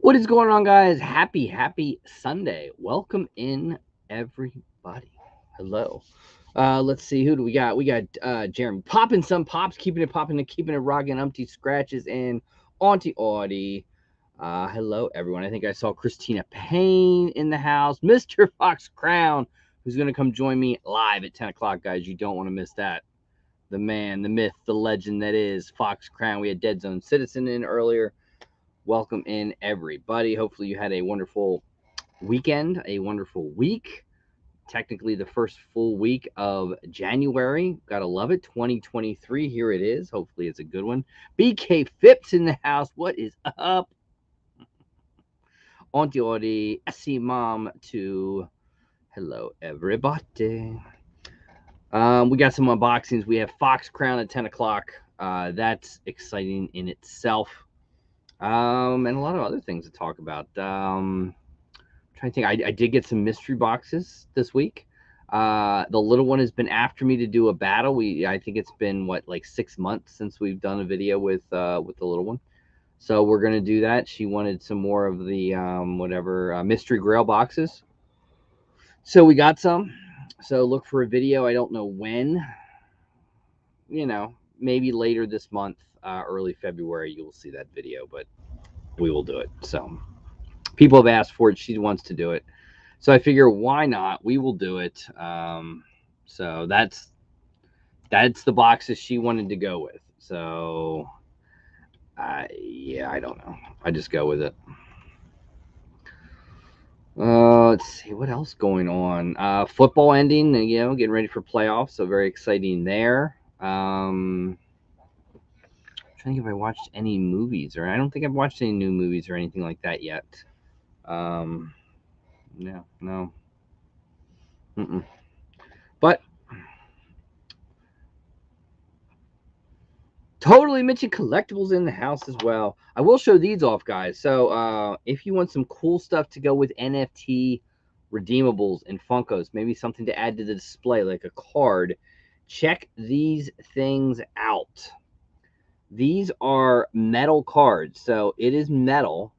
What is going on, guys? Happy Sunday. Welcome in, everybody. Hello. Let's see, who do we got? We got Jeremy popping some pops, keeping it popping and keeping it rocking, umpty scratches, and Auntie Audie. Hello, everyone. I think I saw Christina Payne in the house. Mr. Fox Crown, who's going to come join me live at 10 o'clock, guys. You don't want to miss that. The man, the myth, the legend that is Fox Crown. We had Dead Zone Citizen in earlier. Welcome in, everybody. Hopefully, you had a wonderful weekend, a wonderful week. Technically, the first full week of January. Gotta love it. 2023. Here it is. Hopefully, it's a good one. BK Phipps in the house. What is up? Auntie Audie, SC Mom to hello, everybody. We got some unboxings. We have Fox Crown at 10 o'clock. That's exciting in itself. And a lot of other things to talk about. Trying to think, I did get some mystery boxes this week. The little one has been after me to do a battle. I think it's been like 6 months since we've done a video with the little one. So we're gonna do that. She wanted some more of the mystery grail boxes. So we got some. So look for a video. I don't know when. Maybe later this month, early February, you will see that video. But we will do it. So people have asked for it. She wants to do it. So I figure, why not? We will do it. So that's the boxes she wanted to go with. So, yeah, I don't know. I just go with it. Let's see what else going on. Football ending. Getting ready for playoffs. So very exciting there. Trying to think if I watched any movies, or I don't think I've watched any new movies or anything like that yet. Yeah, no. Mm-mm. But totally mentioned collectibles in the house as well. I will show these off, guys. So if you want some cool stuff to go with NFT redeemables and Funkos, maybe something to add to the display like a card, check these things out. These are metal cards. So it is metal.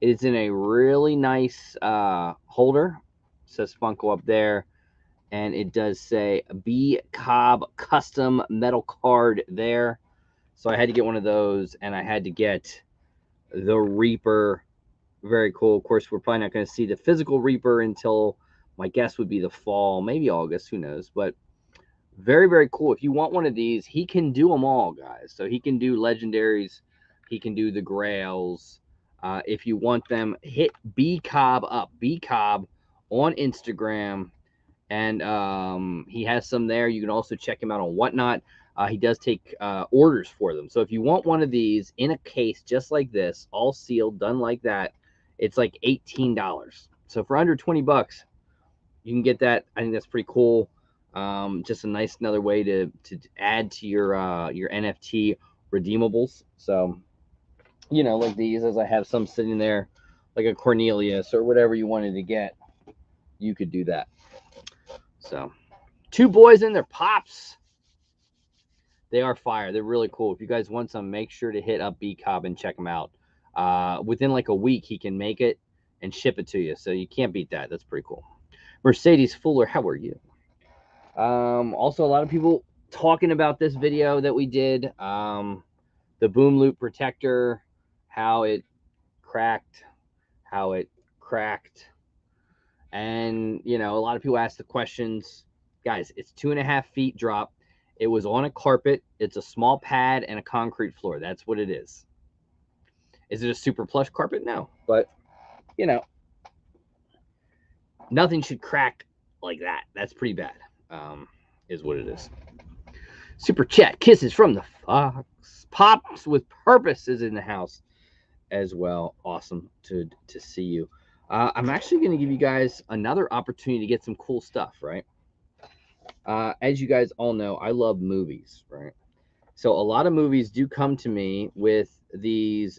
It is in a really nice holder. It says Funko up there. And it does say B Cobb custom metal card there. So I had to get one of those, and I had to get the Reaper. Very cool. Of course, we're probably not going to see the physical Reaper until my guess would be the fall, maybe August, who knows. But very, very cool. If you want one of these, he can do them all, guys. So he can do legendaries, he can do the grails. If you want them, hit B Cobb up. B Cobb on Instagram. And he has some there. You can also check him out on Whatnot. He does take orders for them. So if you want one of these in a case just like this, all sealed, done like that, it's like $18. So for under $20, you can get that. I think that's pretty cool. Just a nice another way to add to your NFT redeemables. So like these, as I have some sitting there, like a Cornelius or whatever you wanted to get, you could do that. So, two boys and their pops. They are fire. They're really cool. If you guys want some, make sure to hit up B Cobb and check them out. Within like a week, he can make it and ship it to you. So you can't beat that. That's pretty cool. Mercedes Fuller, how are you? Also, a lot of people talking about this video that we did. The boom loop protector, how it cracked, and a lot of people ask the questions. Guys, it's 2.5 feet drop. It was on a carpet. It's a small pad and a concrete floor. That's what it is. Is it a super plush carpet? No, but nothing should crack like that. That's pretty bad. Is what it is. Super chat kisses from the Fox. Pops with purpose is in the house as well. Awesome to see you. I'm actually going to give you guys another opportunity to get some cool stuff, right? As you guys all know, I love movies, right? So a lot of movies do come to me with these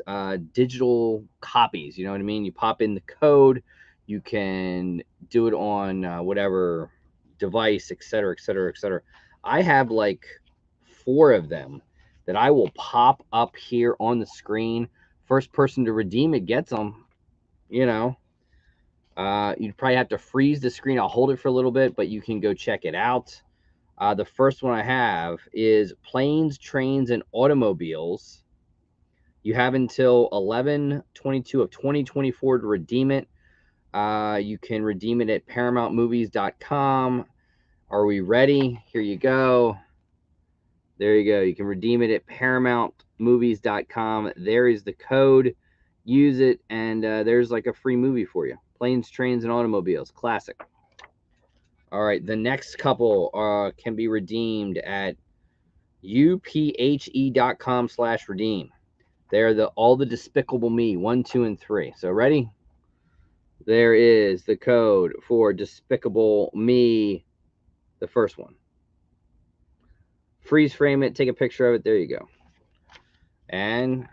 digital copies. You know what I mean? You pop in the code, you can do it on whatever device, etc., etc., etc. I have like 4 of them that I will pop up here on the screen. First person to redeem it gets them. you know, you'd probably have to freeze the screen. I'll hold it for a little bit, but you can go check it out. The first one I have is Planes, Trains, and Automobiles. You have until 11/22 of 2024 to redeem it. You can redeem it at ParamountMovies.com. Are we ready? Here you go. There you go. You can redeem it at ParamountMovies.com. There is the code. Use it, and there's like a free movie for you. Planes, Trains, and Automobiles. Classic. All right. The next couple can be redeemed at uphe.com/redeem. They're all the Despicable Me, 1, 2, and 3. So ready? There is the code for Despicable Me, the first one. Freeze frame it, take a picture of it. There you go. And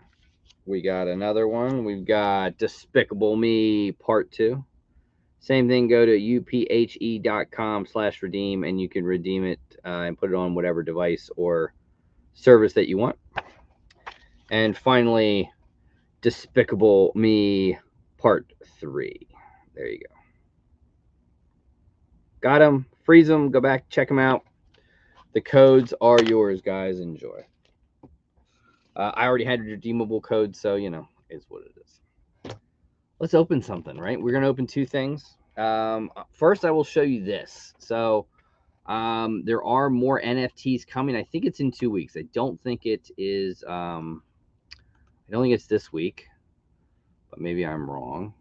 we got another one. We've got Despicable Me Part 2. Same thing, go to uphe.com/redeem, and you can redeem it and put it on whatever device or service that you want. And finally, Despicable Me Part 3. There you go. Got them. Freeze them. Go back. Check them out. The codes are yours, guys. Enjoy. I already had a redeemable code, so, you know, it's what it is. Let's open something, right? We're going to open two things. First, I will show you this. So, there are more NFTs coming. I think it's in 2 weeks. I don't think it is. I don't think it's this week, but maybe I'm wrong.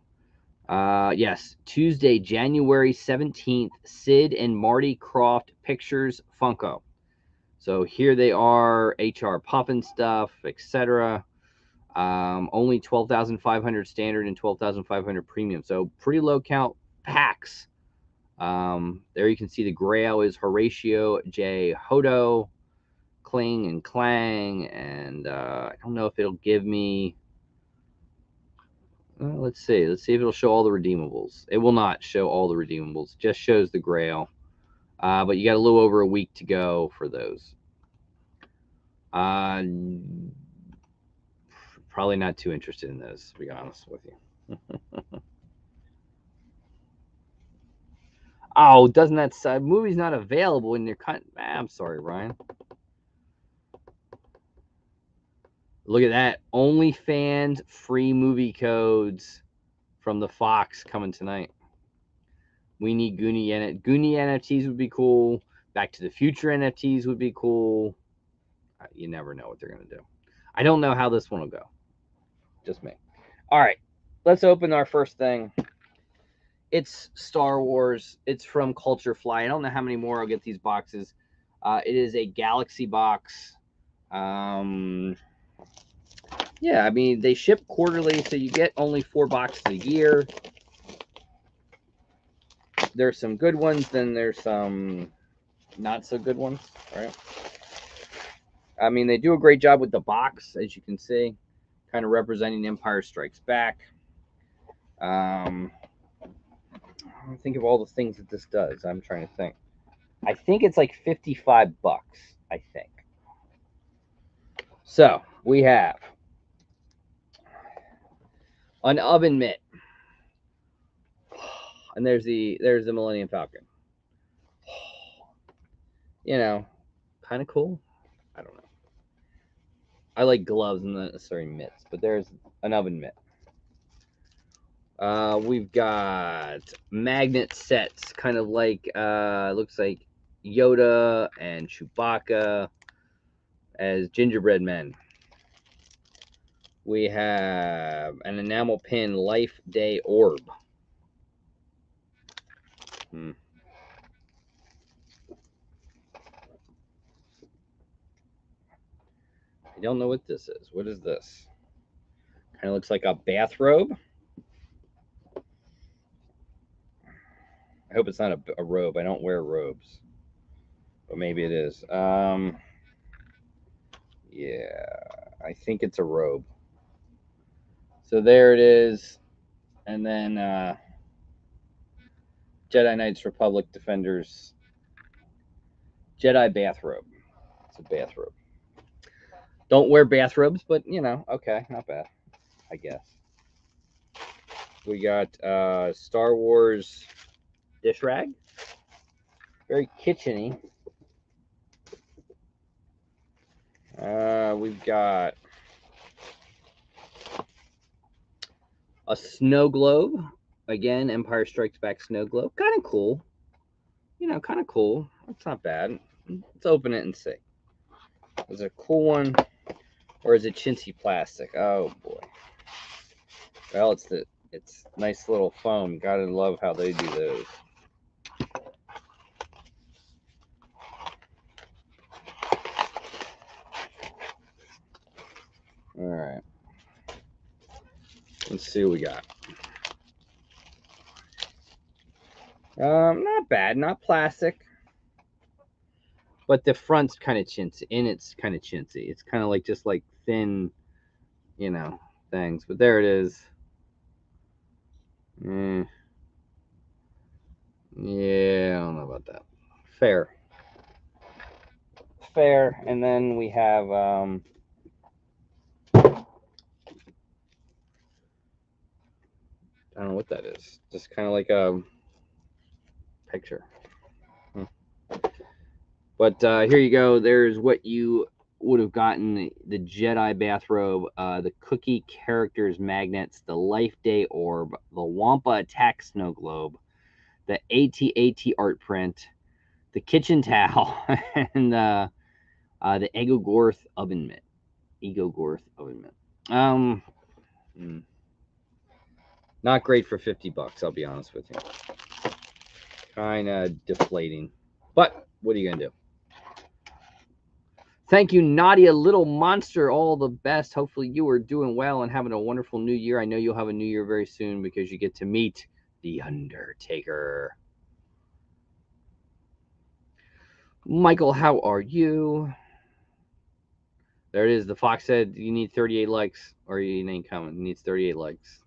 Yes, Tuesday, January 17th, Sid and Marty Krofft Pictures Funko. So here they are, HR Puffin stuff, etc. Only 12,500 standard and 12,500 premium. So pretty low count packs. There you can see the Grail is Horatio J. Hodo, Kling and Clang, and I don't know if it'll give me. Let's see. Let's see if it'll show all the redeemables. It will not show all the redeemables. Just shows the Grail. But you got a little over a week to go for those. Probably not too interested in those, to be honest with you. Oh, doesn't that movie's not available in your I'm sorry, Ryan. Look at that. OnlyFans free movie codes from the Fox coming tonight. We need Goonie NFTs would be cool. Back to the Future NFTs would be cool. You never know what they're going to do. I don't know how this one will go. Just me. All right. Let's open our first thing. It's Star Wars. It's from Culture Fly. I don't know how many more I'll get these boxes. It is a Galaxy box. Yeah, I mean, they ship quarterly, so you get only 4 boxes a year. There's some good ones, then there's some not so good ones, right? I mean, they do a great job with the box, as you can see, kind of representing Empire Strikes Back. I don't think of all the things that this does. I'm trying to think. I think it's like $55, I think. So, we have an oven mitt. And there's the Millennium Falcon. You know, kind of cool. I don't know. I like gloves and not necessarily mitts, but there's an oven mitt. We've got magnet sets, kind of like looks like Yoda and Chewbacca as gingerbread men. We have an enamel pin Life Day orb. I don't know what this is. What is this? Kind of looks like a bathrobe. I hope it's not a robe. I don't wear robes. But maybe it is. Yeah, I think it's a robe. So there it is. And then Jedi Knights Republic Defenders Jedi bathrobe. It's a bathrobe. Don't wear bathrobes, but, you know, okay, not bad, I guess. We got Star Wars dish rag. Very kitcheny. We've got a snow globe. Again, Empire Strikes Back snow globe. Kind of cool. You know, kind of cool. That's not bad. Let's open it and see. Is it a cool one, or is it chintzy plastic? Oh boy. Well, it's nice little foam. Gotta love how they do those. All right. Let's see what we got. Not bad. Not plastic. But the front's kind of chintzy. It's kind of chintzy. It's kind of like just like thin, you know, things. But there it is. Yeah, I don't know about that. Fair. And then we have I don't know what that is. Just kind of like a picture. But here you go. There's what you would have gotten: the Jedi bathrobe, the cookie characters magnets, the Life Day orb, the Wampa attack snow globe, the AT-AT art print, the kitchen towel, and the Egogorth oven mitt. Not great for $50. I'll be honest with you. Kind of deflating. But what are you gonna do? Thank you, Nadia, little monster. All the best. Hopefully you are doing well and having a wonderful new year. I know you'll have a new year very soon because you get to meet the Undertaker. Michael, how are you? There it is. The Fox said you need 38 likes or you ain't coming. He needs 38 likes.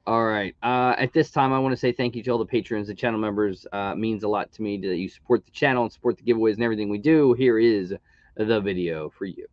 All right. At this time, I want to say thank you to all the patrons, the channel members. Means a lot to me that you support the channel and support the giveaways and everything we do. Here is the video for you.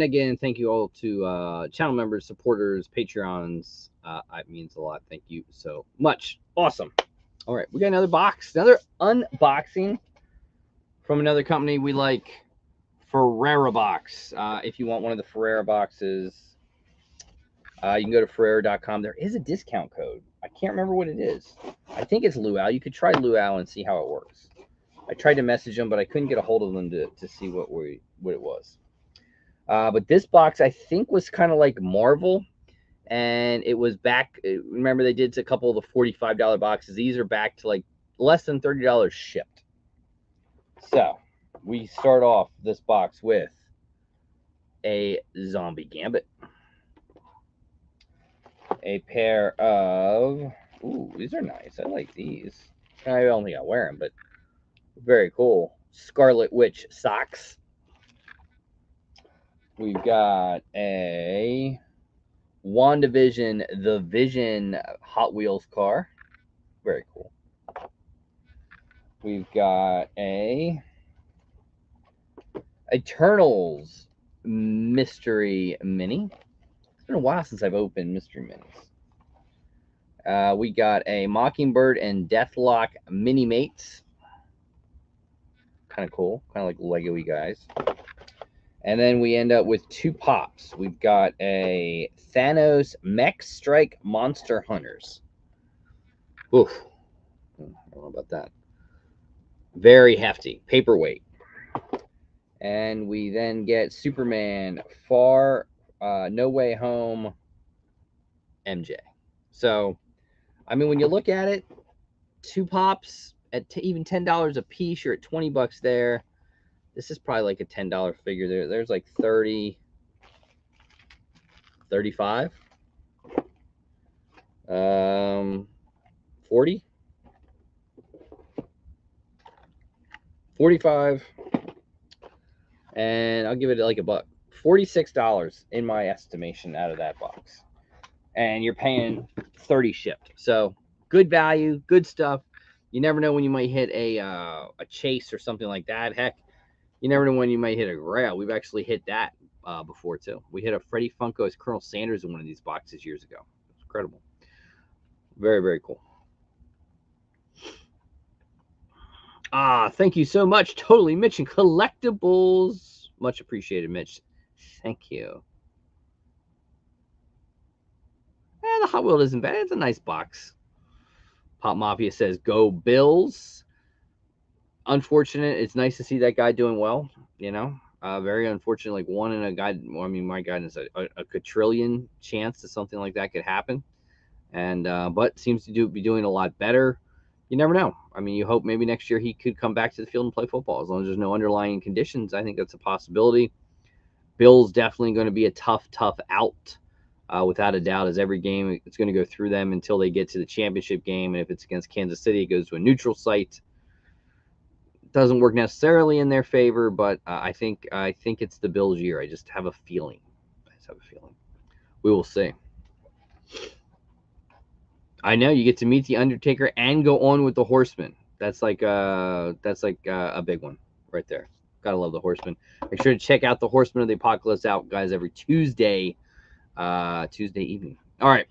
And again, thank you all to channel members, supporters, Patreons. It means a lot. Thank you so much. Awesome. All right, we got another box, another unboxing from another company we like, Ferrera Box. If you want one of the Ferrera boxes, you can go to Ferrera.com. There is a discount code. I can't remember what it is. I think it's Luau. You could try Luau and see how it works. I tried to message them, but I couldn't get a hold of them to see what it was. But this box, I think, was kind of like Marvel. And it was back. Remember, they did a couple of the $45 boxes. These are back to like less than $30 shipped. So we start off this box with a Zombie Gambit, a pair of, ooh, these are nice. I like these. I don't think I wear them, but very cool. Scarlet Witch socks. We've got a WandaVision, the Vision Hot Wheels car. Very cool. We've got a Eternals Mystery Mini. It's been a while since I've opened Mystery Minis. We got a Mockingbird and Deathlock Mini Mates. Kind of cool. Kind of like Lego-y guys. And then we end up with two pops. We've got a Thanos Mech Strike Monster Hunters. Oof. I don't know about that. Very hefty. Paperweight. And we then get Superman Far No Way Home MJ. So, I mean, when you look at it, two pops at even $10 a piece, you're at $20 there. This is probably like a $10 figure. There's like 30, 35, 40, 45, and I'll give it like a buck. $46 in my estimation out of that box. And you're paying 30 shipped. So good value, good stuff. You never know when you might hit a chase or something like that. Heck, you never know when you might hit a grail. We've actually hit that before too. We hit a Freddie Funko's Colonel Sanders in one of these boxes years ago. It's incredible. Very, very cool. Thank you so much. Totally Mitch and Collectibles. Much appreciated, Mitch. Thank you. The Hot Wheel isn't bad. It's a nice box. Pop Mafia says, go Bills. Unfortunate. It's nice to see that guy doing well, you know. Very unfortunate, like one in a guy. Well, I mean, my guidance, a quadrillion chance that something like that could happen. And but seems to be doing a lot better. You never know. I mean, you hope maybe next year he could come back to the field and play football. As long as there's no underlying conditions, I think that's a possibility. Bill's definitely going to be a tough out, without a doubt, as every game it's going to go through them until they get to the championship game. And if it's against Kansas City, it goes to a neutral site. Doesn't work necessarily in their favor, but I think it's the Bills' year. I just have a feeling. We will see. I know you get to meet the Undertaker and go on with the Horseman. That's like a big one right there. Gotta love the Horseman. Make sure to check out the Horseman of the Apocalypse out, guys, every Tuesday evening. All right,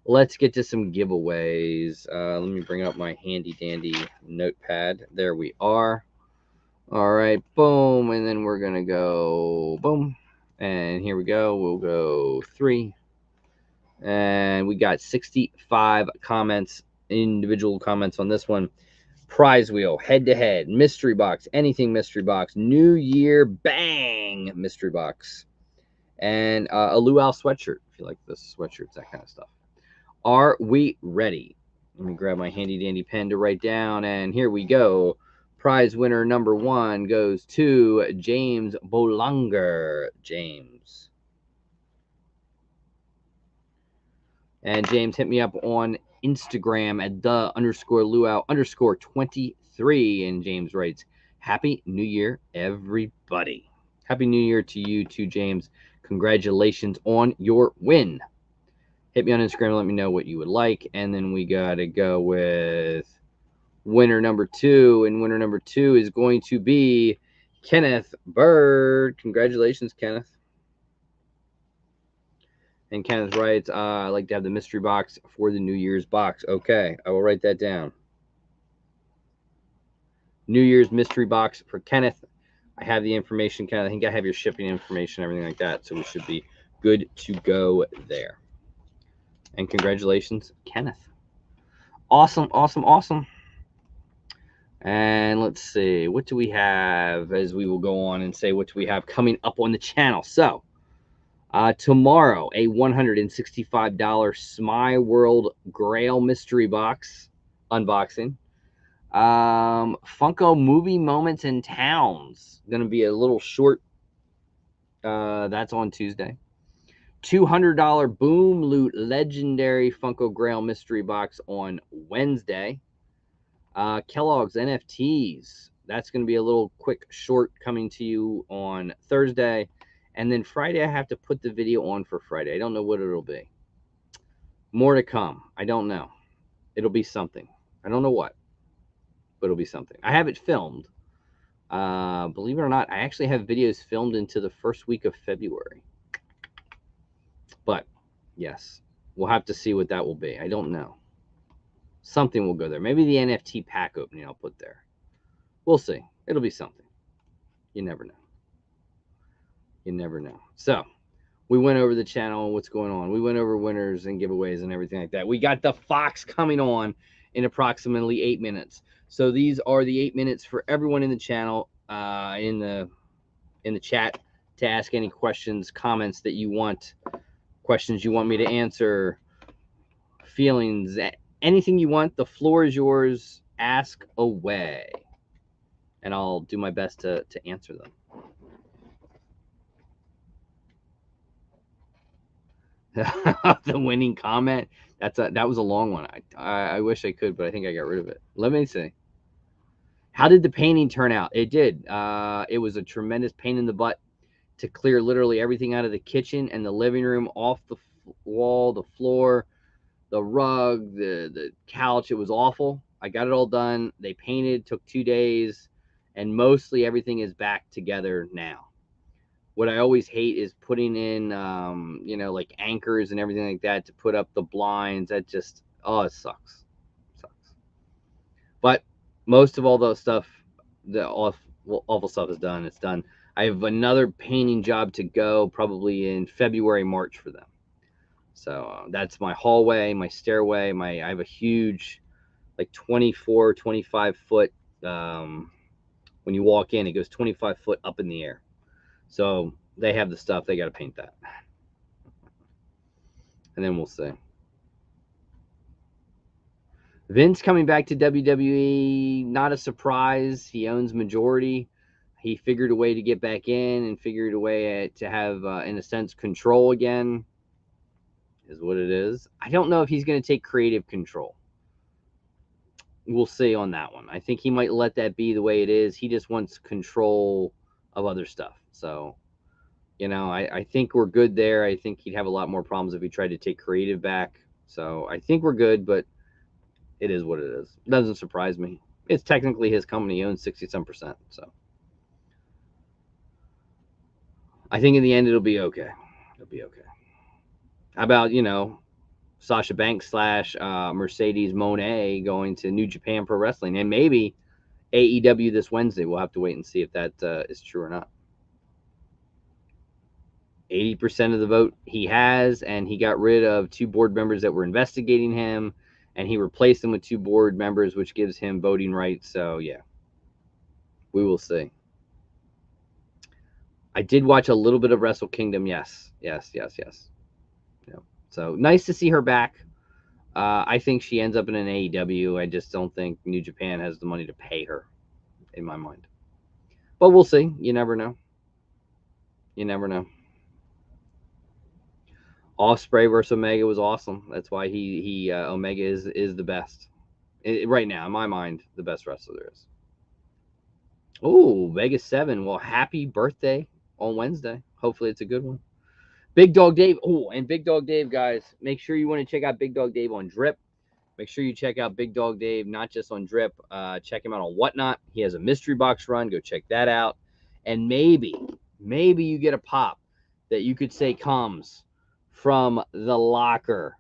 let's get to some giveaways. Let me bring up my handy dandy notepad. There we are. All right, boom, and then we're gonna go boom, and here we go. We'll go 3. And we got 65 comments, individual comments on this one. Prize wheel, head-to-head, mystery box, anything mystery box, New Year, bang, mystery box. And a Luau sweatshirt, if you like the sweatshirts, that kind of stuff. Are we ready? Let me grab my handy-dandy pen to write down, and here we go. Prize winner number 1 goes to James Bolanger. James. And James, hit me up on Instagram at _Luau_23. And James writes, Happy New Year, everybody. Happy New Year to you too, James. Congratulations on your win. Hit me on Instagram and let me know what you would like. And then we got to go with winner number 2. And winner number 2 is going to be Kenneth Bird. Congratulations, Kenneth. And Kenneth writes, I'd like to have the mystery box for the New Year's box. Okay, I will write that down. New Year's mystery box for Kenneth. I have the information, Kenneth. I think I have your shipping information, everything like that. So we should be good to go there. And congratulations, Kenneth. Awesome, awesome, awesome. And let's see, what do we have as we will go on and say what do we have coming up on the channel. So tomorrow, a $165 Smile World Grail mystery box unboxing. Funko Movie Moments and Towns. Going to be a little short. That's on Tuesday. $200 Boom Loot Legendary Funko Grail mystery box on Wednesday. Kellogg's NFTs. That's going to be a little quick short coming to you on Thursday. And then Friday, I have to put the video on for Friday. I don't know what it'll be. More to come. I don't know. It'll be something. I don't know what, but it'll be something. I have it filmed. Believe it or not, I actually have videos filmed into the first week of February. But, yes, we'll have to see what that will be. I don't know. Something will go there. Maybe the NFT pack opening I'll put there. We'll see. It'll be something. You never know. You never know. So, we went over the channel, what's going on. We went over winners and giveaways and everything like that. We got the Fox coming on in approximately 8 minutes. So these are the 8 minutes for everyone in the channel, in the chat, to ask any questions, comments that you want, questions you want me to answer, feelings, anything you want. The floor is yours. Ask away. And I'll do my best to answer them. The winning comment. That was a long one. I wish I could, but I think I got rid of it. Let me see. How did the painting turn out? It did. It was a tremendous pain in the butt to clear literally everything out of the kitchen and the living room, off the wall, the floor, the rug, the couch. It was awful. I got it all done. They painted, took 2 days, and mostly everything is back together now. What I always hate is putting in, like anchors and everything like that to put up the blinds. That just, it sucks. It sucks. But most of all those stuff, the awful stuff is done. It's done. I have another painting job to go probably in February, March for them. So that's my hallway, my stairway. I have a huge, like 24, 25 foot. When you walk in, it goes 25 foot up in the air. So they have the stuff. They got to paint that. And then we'll see. Vince coming back to WWE, not a surprise. He owns majority. He figured a way to get back in and figured a way to have, in a sense, control again, is what it is. I don't know if he's going to take creative control. We'll see on that one. I think he might let that be the way it is. He just wants control of other stuff. So, I think we're good there. I think he'd have a lot more problems if he tried to take creative back. So I think we're good, but it is what it is. It doesn't surprise me. It's technically his company. He owns 67%. So I think in the end, it'll be okay. It'll be okay. How about, Sasha Banks / Mercedes Moné going to New Japan Pro Wrestling, and maybe AEW this Wednesday. We'll have to wait and see if that is true or not. 80% of the vote he has, and he got rid of 2 board members that were investigating him, and he replaced them with 2 board members, which gives him voting rights. So, yeah, we will see. I did watch a little bit of Wrestle Kingdom. Yes. Yeah. So nice to see her back. I think she ends up in an AEW. I just don't think New Japan has the money to pay her, in my mind. But we'll see. You never know. You never know. Ospreay versus Omega was awesome. That's why Omega is the best. Right now, in my mind, the best wrestler there is. Oh, Vegas 7. Well, happy birthday on Wednesday. Hopefully it's a good one. Big Dog Dave. Oh, and Big Dog Dave, guys, make sure you want to check out Big Dog Dave on Drip. Make sure you check out Big Dog Dave, not just on Drip. Check him out on Whatnot. He has a mystery box run. Go check that out. And maybe you get a pop that you could say comes from the locker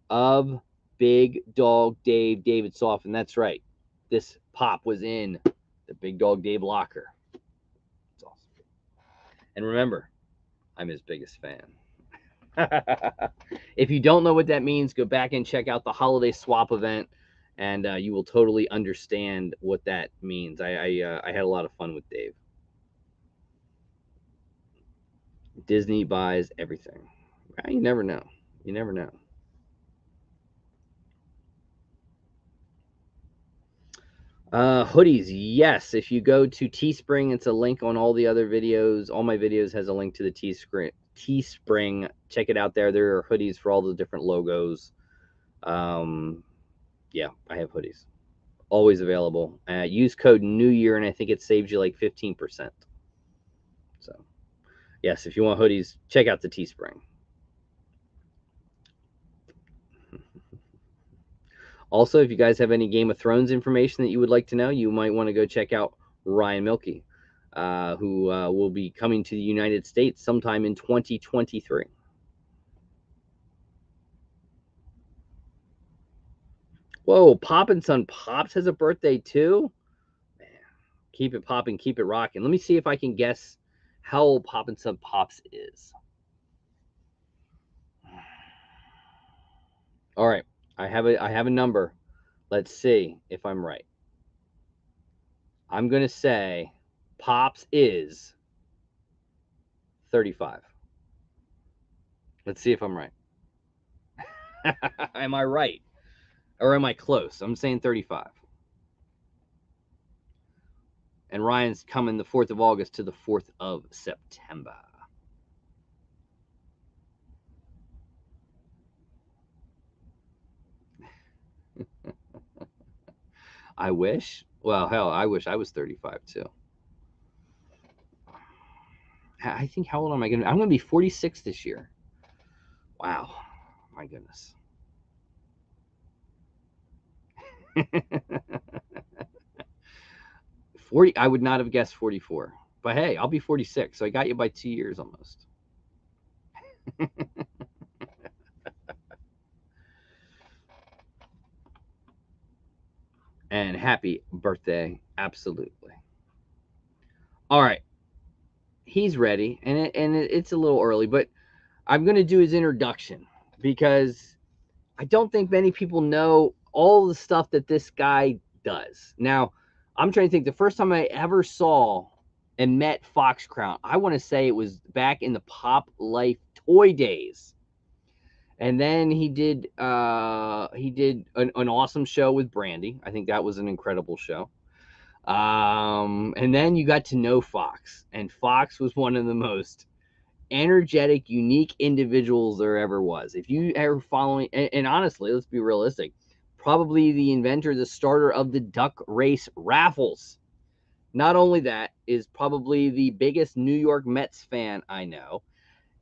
of Big Dog Dave Davidsoff. And that's right. This pop was in the Big Dog Dave locker. It's awesome. And remember, I'm his biggest fan. If you don't know what that means, go back and check out the holiday swap event, and you will totally understand what that means. I had a lot of fun with Dave. Disney buys everything. You never know. You never know. Hoodies, yes. If you go to Teespring, it's a link on all the other videos. All my videos has a link to the Teespring. Check it out there. There are hoodies for all the different logos. Yeah, I have hoodies. Always available. Use code New Year, and I think it saves you like 15%. So, yes, if you want hoodies, check out the Teespring. Also, if you guys have any Game of Thrones information that you would like to know, you might want to go check out Ryan Milkey, who will be coming to the United States sometime in 2023. Whoa, Poppin' Son Pops has a birthday too? Man, keep it popping, keep it rocking. Let me see if I can guess how old Poppin' Son Pops is. All right, I have a number. Let's see if I'm right. I'm going to say Pops is 35. Let's see if I'm right. Am I right? Or am I close? I'm saying 35. And Ryan's coming the 4th of August to the 4th of September. I wish. Well, hell, I wish I was 35 too. I think, how old am I going to be? I'm going to be 46 this year. Wow. My goodness. 40. I would not have guessed 44. But hey, I'll be 46. So I got you by 2 years almost. And happy birthday. Absolutely. All right. He's ready. And it's a little early, but I'm going to do his introduction because I don't think many people know all the stuff that this guy does. Now, I'm trying to think the first time I ever saw and met Fox Crown, I want to say it was back in the Pop Life toy days. And then he did an awesome show with Brandy. I think that was an incredible show. And then you got to know Fox, and Fox was one of the most energetic, unique individuals there ever was. If you are following, and honestly, let's be realistic, probably the inventor, the starter of the duck race raffles. Not only that, is probably the biggest New York Mets fan I know.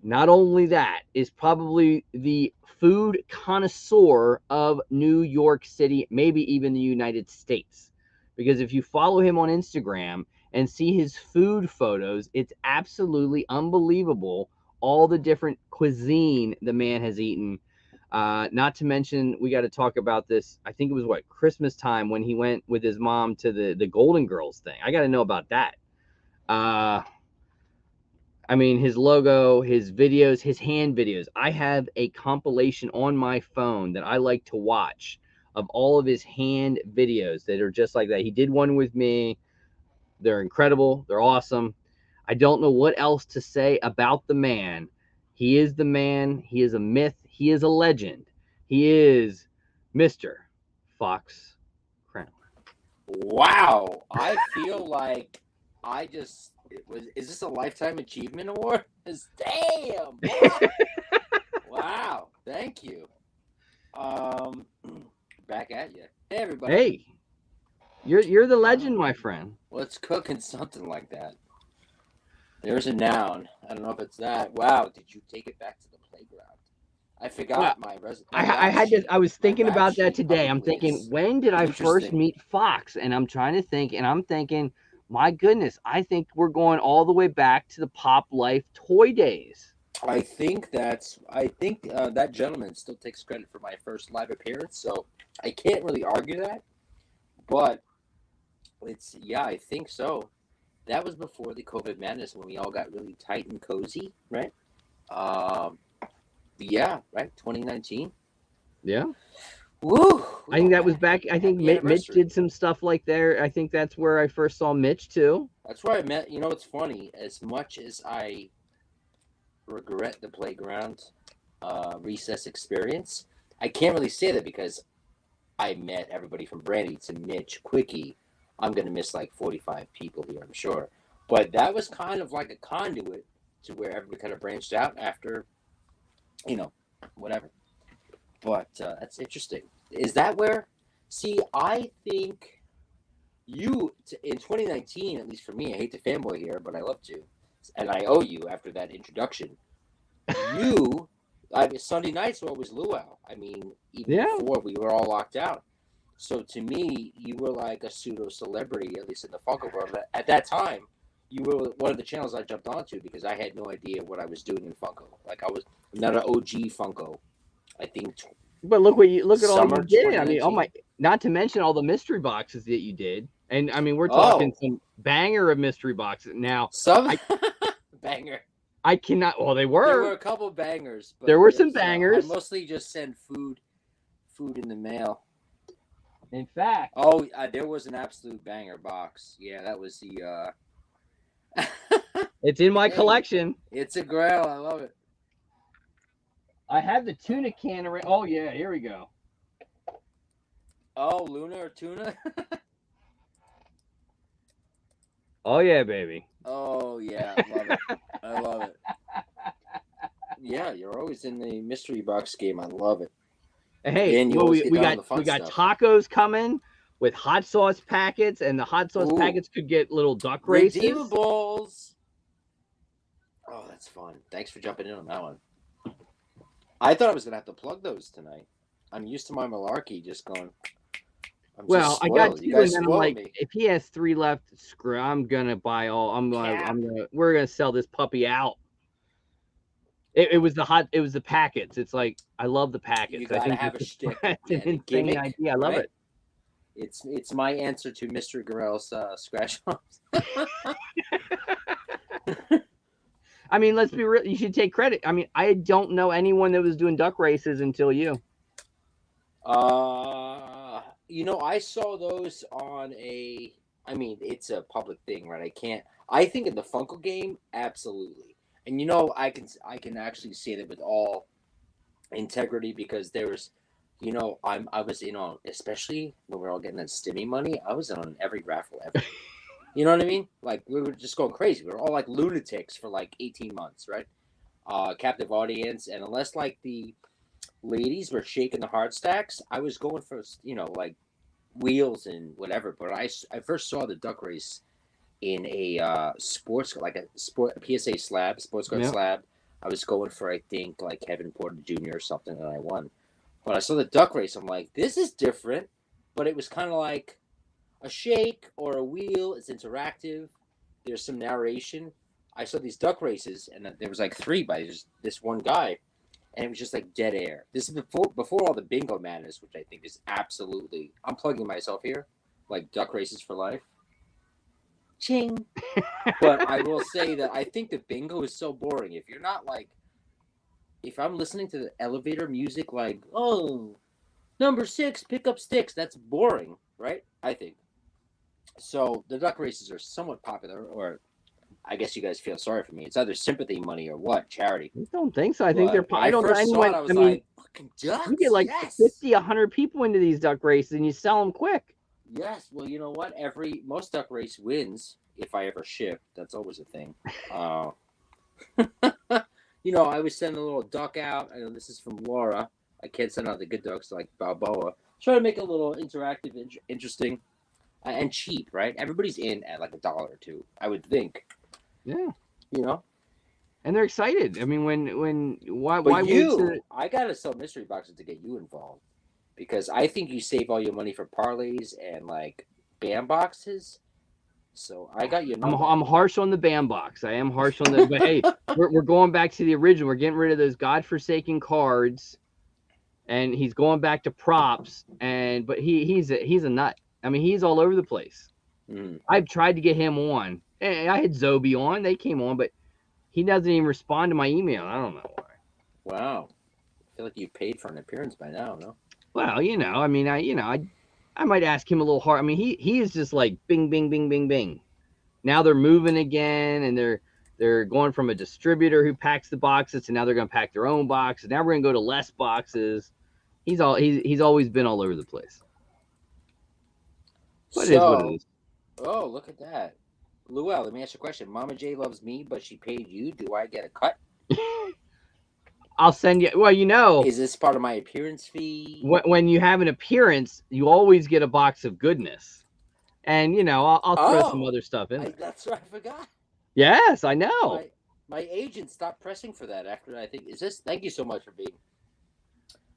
Not only that, is probably the food connoisseur of New York City, maybe even the United States. Because if you follow him on Instagram and see his food photos, it's absolutely unbelievable all the different cuisine the man has eaten. Not to mention, we got to talk about this. I think it was Christmas time when he went with his mom to the Golden Girls thing. I got to know about that. I mean, his logo, his videos, his hand videos. I have a compilation on my phone that I like to watch of all of his hand videos that are just like that. He did one with me. They're incredible. They're awesome. I don't know what else to say about the man. He is the man. He is a myth. He is a legend. He is Mr. Fox Crown. Wow. I feel like I just... Is this a Lifetime Achievement Award? Damn! Wow. Thank you. Back at you. Hey, everybody. Hey. You're the legend, my friend. Let's cook in something like that. There's a noun. I don't know if it's that. Wow, did you take it back to the playground? I forgot my resume. I was thinking about that today. I'm thinking, when did I first meet Fox? And I'm trying to think, and I'm thinking, my goodness, I think we're going all the way back to the Pop Life toy days. I think that gentleman still takes credit for my first live appearance, so I can't really argue that. But I think so. That was before the COVID madness when we all got really tight and cozy, right? Um, yeah, right. 2019. Yeah. Woo! I think that was back. I think Happy Mitch anniversary. did some stuff like there. I think that's where I first saw Mitch too. That's where I met. You know, it's funny. As much as I regret the playground recess experience, I can't really say that because I met everybody from Brandy to Mitch, Quickie. I'm going to miss like 45 people here, I'm sure. But that was kind of like a conduit to where everybody kind of branched out after, whatever. But that's interesting. Is that where? See, I think in 2019, at least for me, I hate to fanboy here, but I love to. And I owe you after that introduction. Sunday nights were always Luau. I mean, even before we were all locked out. So to me, you were like a pseudo celebrity, at least in the Funko world. At that time, you were one of the channels I jumped onto because I had no idea what I was doing in Funko. Like I'm not an OG Funko. I think. But look at all you did. I mean, oh not to mention all the mystery boxes that you did. And I mean, we're talking some banger of mystery boxes. Now, banger. I cannot. Well, they were. There were a couple bangers. But there were some bangers. I mostly just send food in the mail. In fact. Oh, there was an absolute banger box. Yeah, that was the. It's in my collection. It's a grail. I love it. I have the tuna can around. Oh yeah, here we go. Oh, Luna or tuna? Oh yeah, baby. Oh yeah, I love it. I love it. Yeah, you're always in the mystery box game. I love it. Hey, we got tacos coming with hot sauce packets, and the hot sauce packets could get little duck races. Redeemables. Oh, that's fun. Thanks for jumping in on that one. I thought I was gonna have to plug those tonight. I'm used to my malarkey just going. I got two, and then I'm like, if he has 3 left, screw. I'm gonna buy all. We're gonna sell this puppy out. It was the packets. It's like I love the packets. You gotta have a shtick. It's an insane idea. I love it. It's my answer to Mr. Gorell's scratch offs. I mean, let's be real. You should take credit. I mean, I don't know anyone that was doing duck races until you. I saw those on I mean, it's a public thing, right? I think in the Funko game, absolutely. And I can actually say that with all integrity because there was, I was in on, especially when we we're all getting that stimmy money, I was in on every raffle ever. You know what I mean? Like we were just going crazy. We were all like lunatics for like 18 months, right? Captive audience, and unless like the ladies were shaking the hard stacks, I was going for like wheels and whatever. But I first saw the duck race in a sports PSA slab, sports card slab. I was going for I think like Kevin Porter Jr. or something, and I won. When I saw the duck race, I'm like, this is different. But it was kind of like a shake or a wheel. It's interactive. There's some narration. I saw these duck races, and there was like 3 by this one guy, and it was just like dead air. This is before all the bingo madness, which I think is absolutely. I'm plugging myself here, like duck races for life. Ching. But I will say that I think the bingo is so boring. If you're not like, if I'm listening to the elevator music, like, oh, number 6, pick up sticks, that's boring, right? I think. So the duck races are somewhat popular, or I guess you guys feel sorry for me. It's either sympathy money or what? Charity. I don't think so. I think they're. I don't know anyone. I mean, fucking ducks. You get like 50, 100 people into these duck races, and you sell them quick. Yes. Well, you know what? Most duck race wins. If I ever ship, that's always a thing. I would send a little duck out. I know this is from Laura. I can't send out the good ducks like Balboa. Try to make it a little interactive, interesting, and cheap, right? Everybody's in at like $1 or $2, I would think. Yeah. And they're excited. I mean, why I gotta sell mystery boxes to get you involved because I think you save all your money for parlays and like BAM boxes. So I got your I'm number. I'm harsh on the bandbox. I am harsh on the, but hey, we're going back to the original. We're getting rid of those godforsaken cards, and he's going back to props. And but he's a nut. I mean, he's all over the place. Mm. I've tried to get him on. And I had Zobi on. They came on, but he doesn't even respond to my email. I don't know why. Wow. I feel like you paid for an appearance by now, no? Well, I mean, I might ask him a little hard. I mean, he is just like bing, bing, bing, bing, bing. Now they're moving again, and they're going from a distributor who packs the boxes to now they're going to pack their own boxes. Now we're going to go to less boxes. He's always been all over the place. But it is what it So, is. oh, look at that. Luau, let me ask you a question. Mama J loves me, but she paid you. Do I get a cut? I'll send you. Well, Is this part of my appearance fee? when you have an appearance, you always get a box of goodness, and I'll throw some other stuff in there. That's right. I forgot. Yes, I know. My agent stopped pressing for that after I think. Thank you so much for being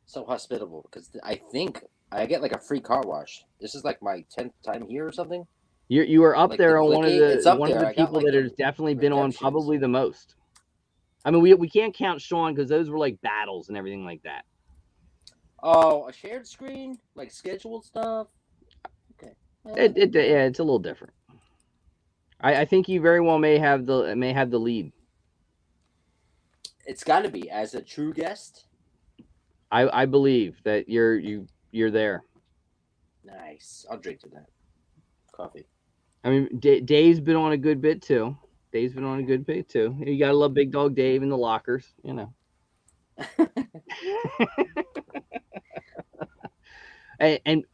so hospitable, because I think I get like a free car wash. This is like my 10th time here or something. You are up Like there the on one of clicking, the people like that has definitely been on redemptions. probably the most. I mean, we can't count Sean because those were like battles and everything like that. Oh, a shared screen, like scheduled stuff. Okay. Yeah, it's a little different. I think you very well may have the lead. It's got to be as a true guest. I believe that you're there. Nice. I'll drink to that. Coffee. I mean, Dave's been on a good bit too. You gotta love Big Dog Dave in the lockers, and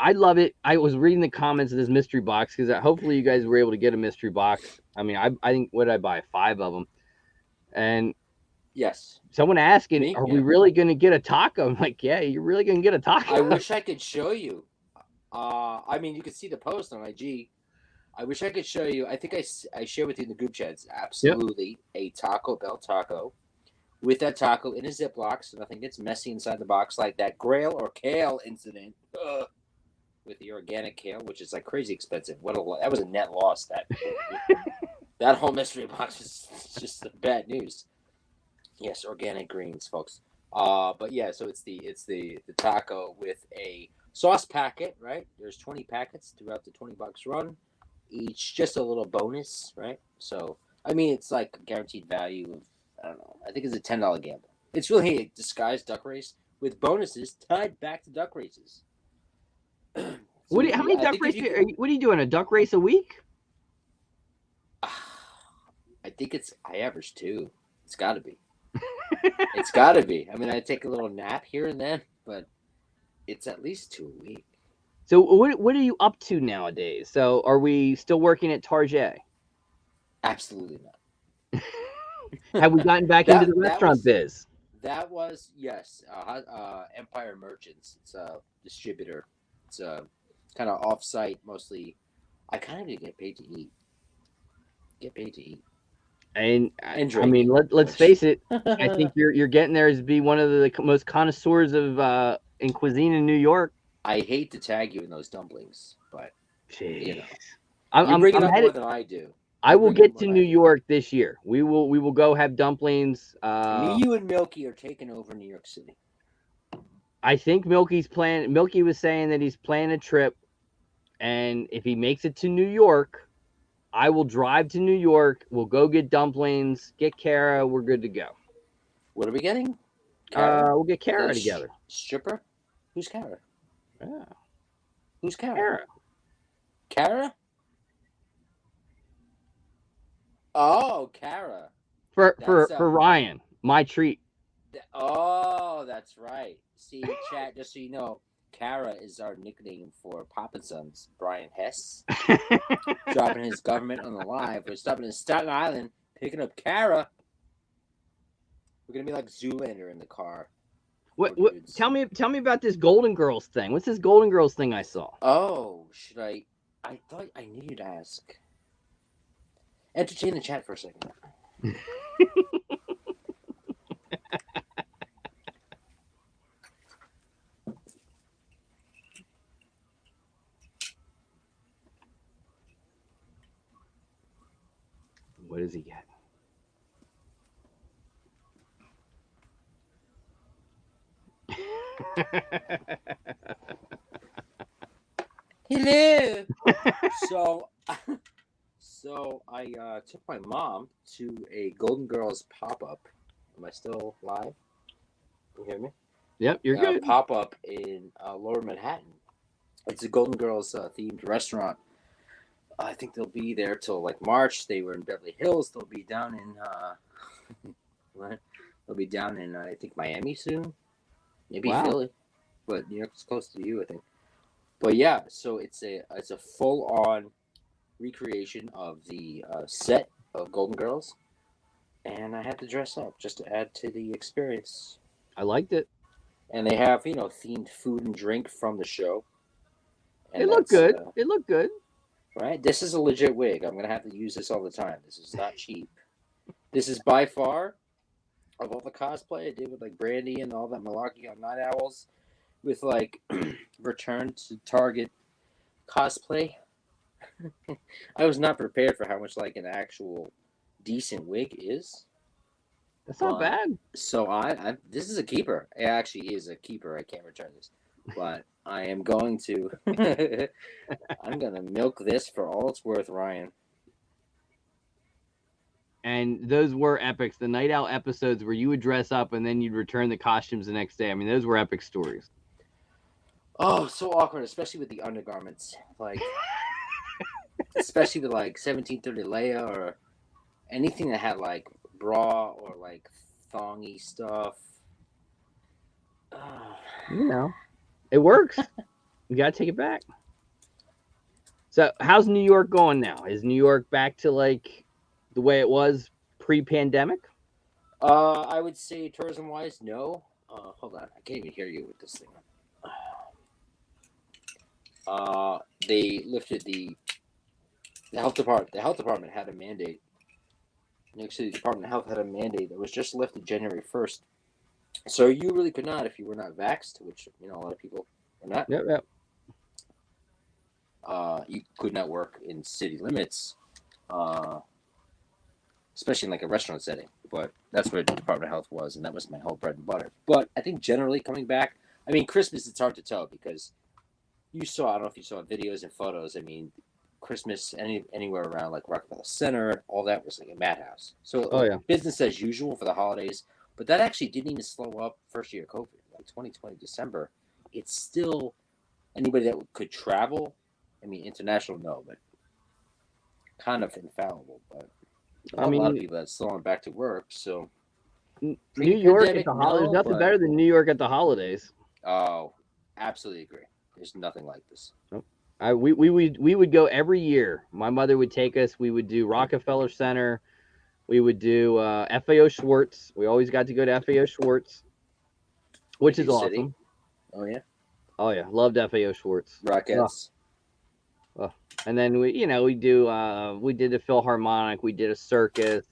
I love it. I was reading the comments of this mystery box because hopefully you guys were able to get a mystery box. I mean, I think, what did I buy? 5 of them, and yes. Someone asking, are we really going to get a taco? I'm like, yeah, you're really going to get a taco. I wish I could show you. I mean, you can see the post on IG. I wish I could show you. I think I shared with you in the group chats. Absolutely, a Taco Bell taco with that taco in a Ziploc, so nothing gets messy inside the box, like that Grail or Kale incident with the organic kale, which is like crazy expensive. That was a net loss. That whole mystery box is just bad news. Yes, organic greens, folks. But yeah, so it's the taco with a sauce packet, right? There's 20 packets throughout the $20 run. Each just a little bonus, right? So I mean, it's like a guaranteed value of, I don't know. I think it's a $10 gamble. It's really a disguised duck race with bonuses tied back to duck races. How many duck races? What are you doing? A duck race a week? I think I average 2. It's got to be. It's got to be. I mean, I take a little nap here and then, but it's at least 2 a week. So what are you up to nowadays? So are we still working at Target? Absolutely not. Have we gotten back into the restaurant biz? That was, yes, Empire Merchants. It's a distributor. It's a kind of off-site, mostly. I kind of get paid to eat. And I mean, let's face it. I think you're getting there as be one of the most connoisseurs of in cuisine in New York. I hate to tag you in those dumplings, but Jeez. I'm bringing up more than I do. I will get to New York this year. We will go have dumplings. Me, you, and Milky are taking over New York City. I think Milky was saying that he's planning a trip, and if he makes it to New York, I will drive to New York. We'll go get dumplings, get Kara. We're good to go. What are we getting? We'll get Kara together. Stripper? Who's Kara? Yeah. Who's Kara? Kara? Oh, Kara. For Ryan, my treat. Oh, that's right. See, chat, just so you know, Kara is our nickname for Papa Son's Brian Hess. Dropping his government on the live. We're stopping in Staten Island, picking up Kara. We're gonna be like Zoolander in the car. What? Tell me about this Golden Girls thing. What's this Golden Girls thing I saw? Oh, should I? I thought I knew you'd ask. Entertain the chat for a second. What does he get? Hello. So, so I took my mom to a Golden Girls pop-up. Am I still live? Can you hear me? Yep, you're good. Pop-up in Lower Manhattan. It's a Golden Girls themed restaurant. I think they'll be there till like March. They were in Beverly Hills. They'll be down in what? They'll be down in I think Miami soon. Maybe Philly, but New York's close to you, I think. But yeah, so it's a full-on recreation of the set of Golden Girls, and I had to dress up just to add to the experience. I liked it. And they have themed food and drink from the show. And it looked good. It looked good. Right? This is a legit wig. I'm gonna have to use this all the time. This is not cheap. This is by far, of all the cosplay I did with like Brandy and all that malarkey on Night Owls, with like Return to Target cosplay. I was not prepared for how much like an actual decent wig is. That's not bad. So I this is a keeper. It actually is a keeper. I can't return this, but I am going to. I'm gonna milk this for all it's worth, Ryan. And those were epics. The Night Owl episodes where you would dress up and then you'd return the costumes the next day. I mean, those were epic stories. Oh, so awkward, especially with the undergarments. Like, especially with like 1730 Leia or anything that had like bra or like thongy stuff. You know, it works. You gotta take it back. So, how's New York going now? Is New York back to like the way it was pre-pandemic? I would say tourism-wise, no. Hold on, I can't even hear you with this thing. They lifted the health department. The health department had a mandate. New York City Department of Health had a mandate that was just lifted January 1st. So you really could not, if you were not vaxxed, which a lot of people are not. Yep. You could not work in city limits, especially in like a restaurant setting. But that's where the Department of Health was, and that was my whole bread and butter. But I think generally coming back, I mean, Christmas, it's hard to tell because I don't know if you saw videos and photos. I mean, Christmas anywhere around like Rockefeller Center, all that was like a madhouse. So business as usual for the holidays. But that actually didn't even slow up first year of COVID, like 2020 December. It's still anybody that could travel. I mean, international, no, but kind of infallible. But a lot of people that still aren't back to work. So New York at the holidays, nothing better than New York at the holidays. Oh, absolutely agree. There's nothing like this. Nope. We would go every year. My mother would take us. We would do Rockefeller Center. We would do FAO Schwartz. We always got to go to FAO Schwartz, which is awesome. Oh yeah. Oh yeah, loved FAO Schwartz. Rockettes. Oh. And then we did a Philharmonic. We did a circus.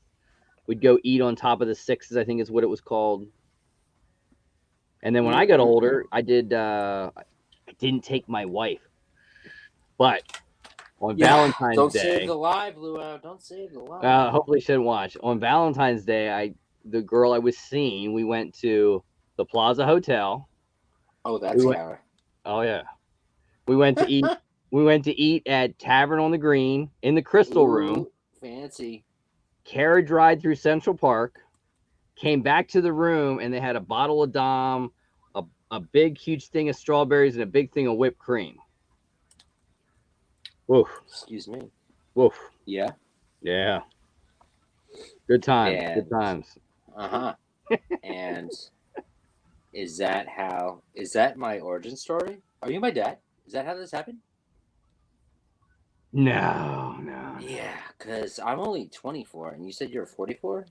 We'd go eat on top of the Sixes, I think is what it was called. And then when I got older, I didn't take my wife, but on Valentine's Day. Don't save the live, Luau. Don't save the live. Hopefully she didn't watch. On Valentine's Day, the girl I was seeing, we went to the Plaza Hotel. Oh, that's Kara. Oh yeah. We went to eat. We went to eat at Tavern on the Green in the Crystal Room. Fancy. Carriage ride through Central Park. Came back to the room and they had a bottle of Dom, a big, huge thing of strawberries, and a big thing of whipped cream. Woof. Excuse me. Woof. Yeah. Yeah. Good times. Good times. And is that my origin story? Are you my dad? Is that how this happened? No. Yeah, because I'm only 24, and you said you're 44?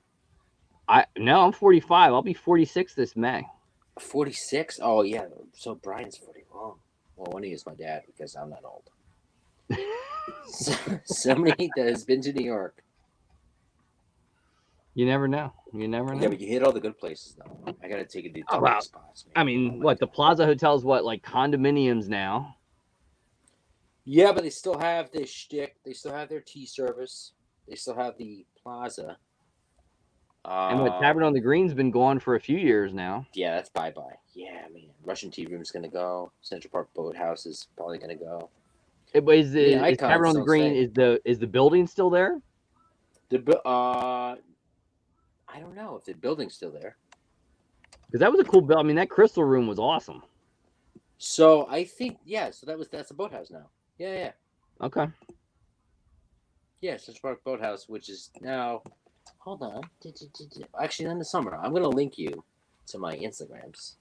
No, I'm 45. I'll be 46 this May. 46? Oh, yeah. So Brian's 41. Well, one of you is my dad because I'm not old. Somebody that has been to New York. You never know. Yeah, but you hit all the good places, though. I got to take it to the spots. Man. I mean, the Plaza Hotel's like condominiums now? Yeah, but they still have this shtick. They still have their tea service. They still have the Plaza. And what Tavern on the Green's been gone for a few years now. Yeah, that's bye-bye. Yeah, man. Russian Tea Room's going to go. Central Park Boathouse is probably going to go. But is Icons Tavern on the still Green, stay. is the building still there? I don't know if the building's still there. Because that was a cool build. I mean, that Crystal Room was awesome. So I think, yeah, so that's the boathouse now. Yeah. Okay. Yeah, Central Park Boathouse, which is now, hold on. Actually, in the summer, I'm going to link you to my Instagrams.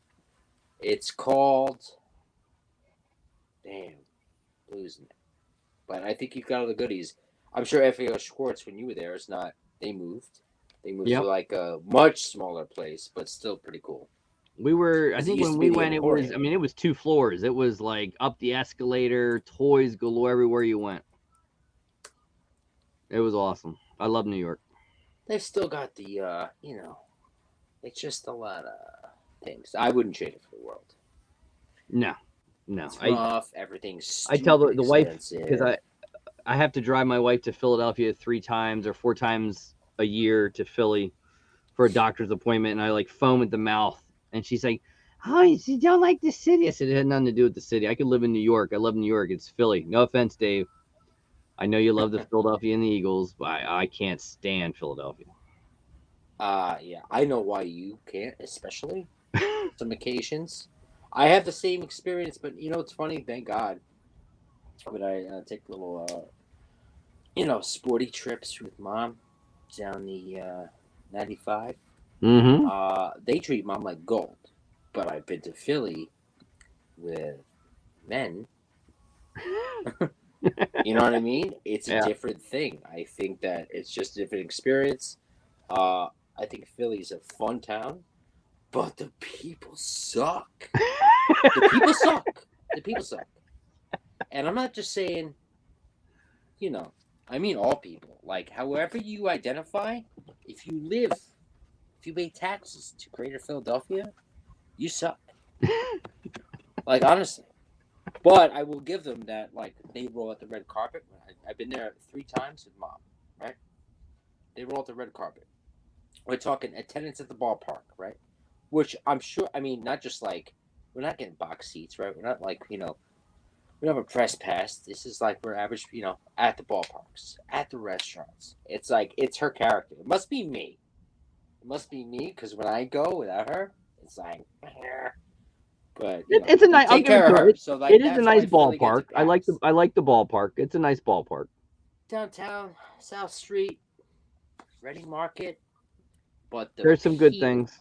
It's called, damn, losing it. But I think you've got all the goodies. I'm sure FAO Schwartz, when you were there, is not, they moved. They moved Yep. to like a much smaller place, but still pretty cool. I think when we went, it was 2 floors. It was like up the escalator, toys galore everywhere you went. It was awesome. I love New York. They've still got the, it's just a lot of things. I wouldn't trade it for the world. No. It's rough. Everything's I tell the wife, because I have to drive my wife to Philadelphia 3 times or 4 times a year to Philly for a doctor's appointment, and I like foam at the mouth. And she's like, "Oh, you don't like the city?" I said, "It had nothing to do with the city. I could live in New York. I love New York. It's Philly. No offense, Dave. I know you love the Philadelphia and the Eagles, but I can't stand Philadelphia." Yeah, I know why you can't, especially some occasions. I have the same experience, but it's funny. Thank God, but I take little, sporty trips with Mom down the 95. Mm-hmm. They treat Mom like gold, but I've been to Philly with men. You know what I mean? It's a different thing. I think that it's just a different experience. I think Philly's a fun town, but the people suck. The people suck. The people suck. And I'm not just saying, I mean all people. Like, however you identify, if you pay taxes to Greater Philadelphia, you suck. Like, honestly. But I will give them that, like, they roll out the red carpet. I've been there 3 times with Mom, right? They roll out the red carpet. We're talking attendance at the ballpark, right? Which I'm sure, not just like, we're not getting box seats, right? We're not like, we don't have a press pass. This is like we're average, at the ballparks, at the restaurants. It's like, it's her character. It must be me. It must be me, because when I go without her, it's like, but it's a nice. I'll give it to her. So, like, it is a nice ballpark. I like the ballpark. It's a nice ballpark. Downtown, South Street, Reading Market, but there's some good things.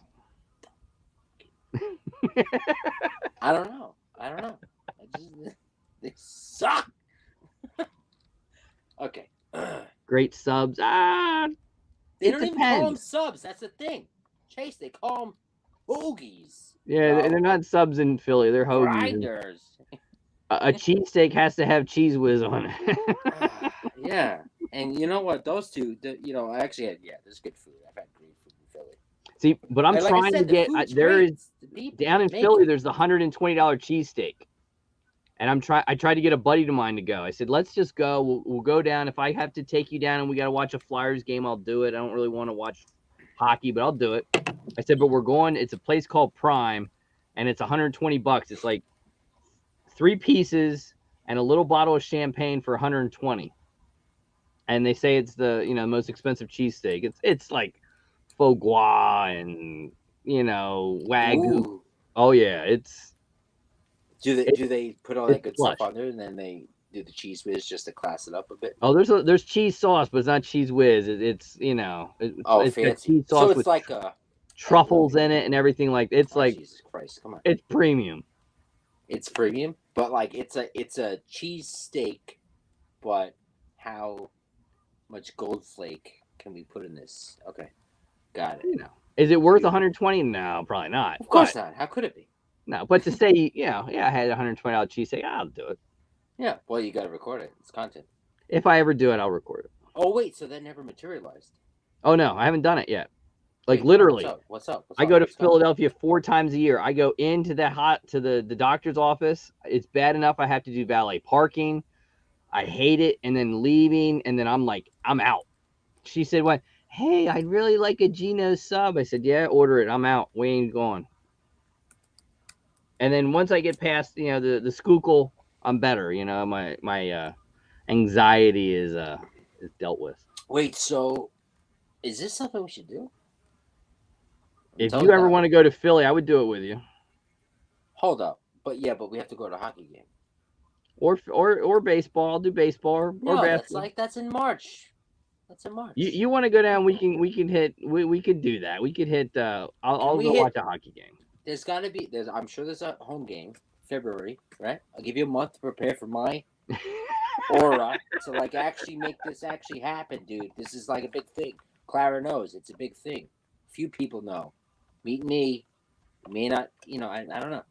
I don't know. They suck. Okay. Great subs. They don't even call them subs. That's the thing. Chase, they call them hoagies. Yeah, they're not subs in Philly. They're hoagies. Grinders. A cheesesteak has to have cheese whiz on it. Yeah. And you know what? Those two, I actually had, there's good food. I've had great food in Philly. See, but I'm trying to get, down in Philly, there's the $120 cheesesteak. And I tried to get a buddy of mine to go. I said, let's just go. We'll go down. If I have to take you down and we got to watch a Flyers game, I'll do it. I don't really want to watch hockey, but I'll do it. I said, but we're going. It's a place called Prime, and it's $120. It's like 3 pieces and a little bottle of champagne for $120. And they say it's the most expensive cheesesteak. It's like foie gras and wagyu. Ooh. Oh yeah, it's. Do they put all that good stuff on there, and then they do the cheese whiz just to class it up a bit? Oh, there's cheese sauce, but it's not cheese whiz. It's fancy. Cheese sauce so it's with like truffles in it and everything. Like it's like Jesus Christ, come on. It's premium. It's premium, but like it's a cheese steak, but how much gold flake can we put in this? Okay, got it. Is it worth 120? No, probably not. Of course not. How could it be? No, but to say, I had $120 cheesesteak, I'll do it. Yeah, well, you got to record it. It's content. If I ever do it, I'll record it. Oh, wait, so that never materialized? Oh, no, I haven't done it yet. Like, literally. What's up? I go to Philadelphia 4 times a year. I go into the doctor's office. It's bad enough I have to do valet parking. I hate it. And then leaving, and then I'm like, I'm out. She said, "What? hey, I'd really like a Geno sub. I said, yeah, order it. I'm out. We ain't going. And then once I get past, the skookle, I'm better. My anxiety is dealt with. Wait, so is this something we should do? I'm If you totally ever down. want to go to Philly, I would do it with you. Hold up, but we have to go to a hockey game. Or baseball. I'll do baseball or No, basketball. that's in March. That's in You March. you want to go down? We can hit. We could do that. We could hit. Can I'll we go watch hit? a hockey game. There's got to be. I'm sure there's a home game, February, right? I'll give you a month to prepare for my aura to like actually make this actually happen, dude. This is like a big thing. Clara knows it's a big thing. Few people know. Meet me. May not. I don't know.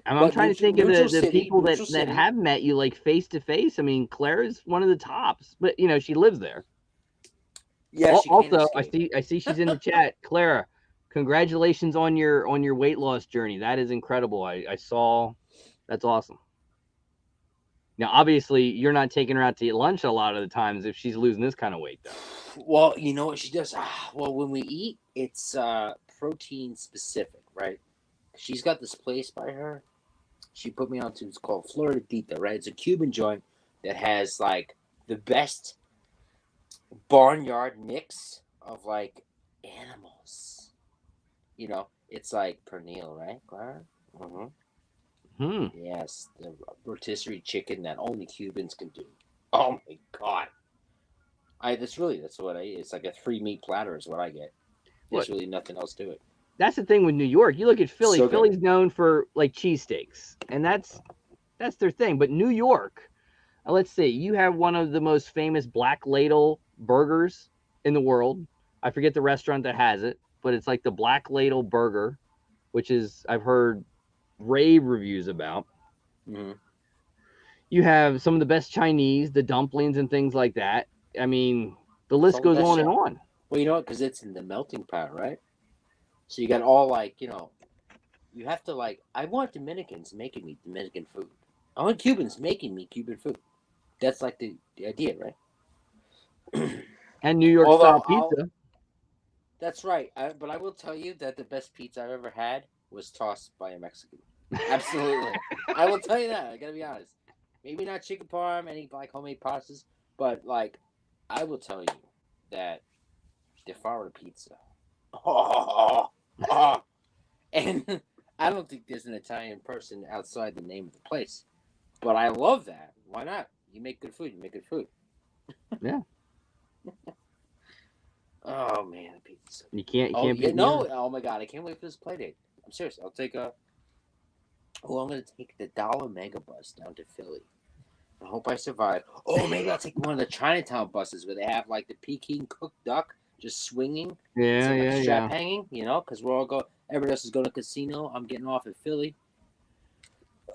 I'm But trying to think of neutral the city, people that neutral that city. have met you like face to face. I mean, Claire is one of the tops, but she lives there. Yeah, she can't Also, escape. I see she's in the chat. Clara, congratulations on your weight loss journey. That is incredible. I saw. That's awesome. Now, obviously, you're not taking her out to eat lunch a lot of the times if she's losing this kind of weight, though. Well, you know what she does? Well, when we eat, it's protein specific, right? She's got this place by her. She put me onto, it's called Florida Dita, right? It's a Cuban joint that has like the best barnyard mix of like animals. It's like pernil, right, Clara? Mm-hmm. Hmm. Yes, the rotisserie chicken that only Cubans can do. Oh my god! That's what I eat. It's like a 3 meat platter is what I get. What? There's really nothing else to it. That's the thing with New York. You look at Philly. So good. Philly's known for like cheesesteaks, and that's their thing. But New York, let's see, you have one of the most famous Black Ladle burgers in the world. I forget the restaurant that has it, but it's like the Black Ladle burger, which is I've heard rave reviews about. Mm-hmm. You have some of the best Chinese, the dumplings and things like that. I mean, the It's list all the goes best on and shit. on. Well, you know what? Because it's in the melting pot, right? So you got all like, you have to like. I want Dominicans making me Dominican food. I want Cubans making me Cuban food. That's like the idea, right? And New York Although style pizza. that's right. But I will tell you that the best pizza I've ever had was tossed by a Mexican. Absolutely, I will tell you that. I gotta be honest. Maybe not chicken parm, any like homemade pastas, but like, I will tell you that the Florida pizza. Oh, oh, and I don't think there's an Italian person outside the name of the place. But I love that. Why not? You make good food. You make good food. Yeah. Oh man, the pizza. You Oh can't yeah, beat New no. York. Oh my god, I can't wait for this play date. I'm serious. I'll take a. Oh, I'm gonna take the Dollar Mega Bus down to Philly. I hope I survive. Oh, maybe I'll take one of the Chinatown buses where they have like the Peking cooked duck just swinging. It's Yeah, like a yeah, strap yeah. hanging, because we're all go. Everybody else is going to casino. I'm getting off at Philly.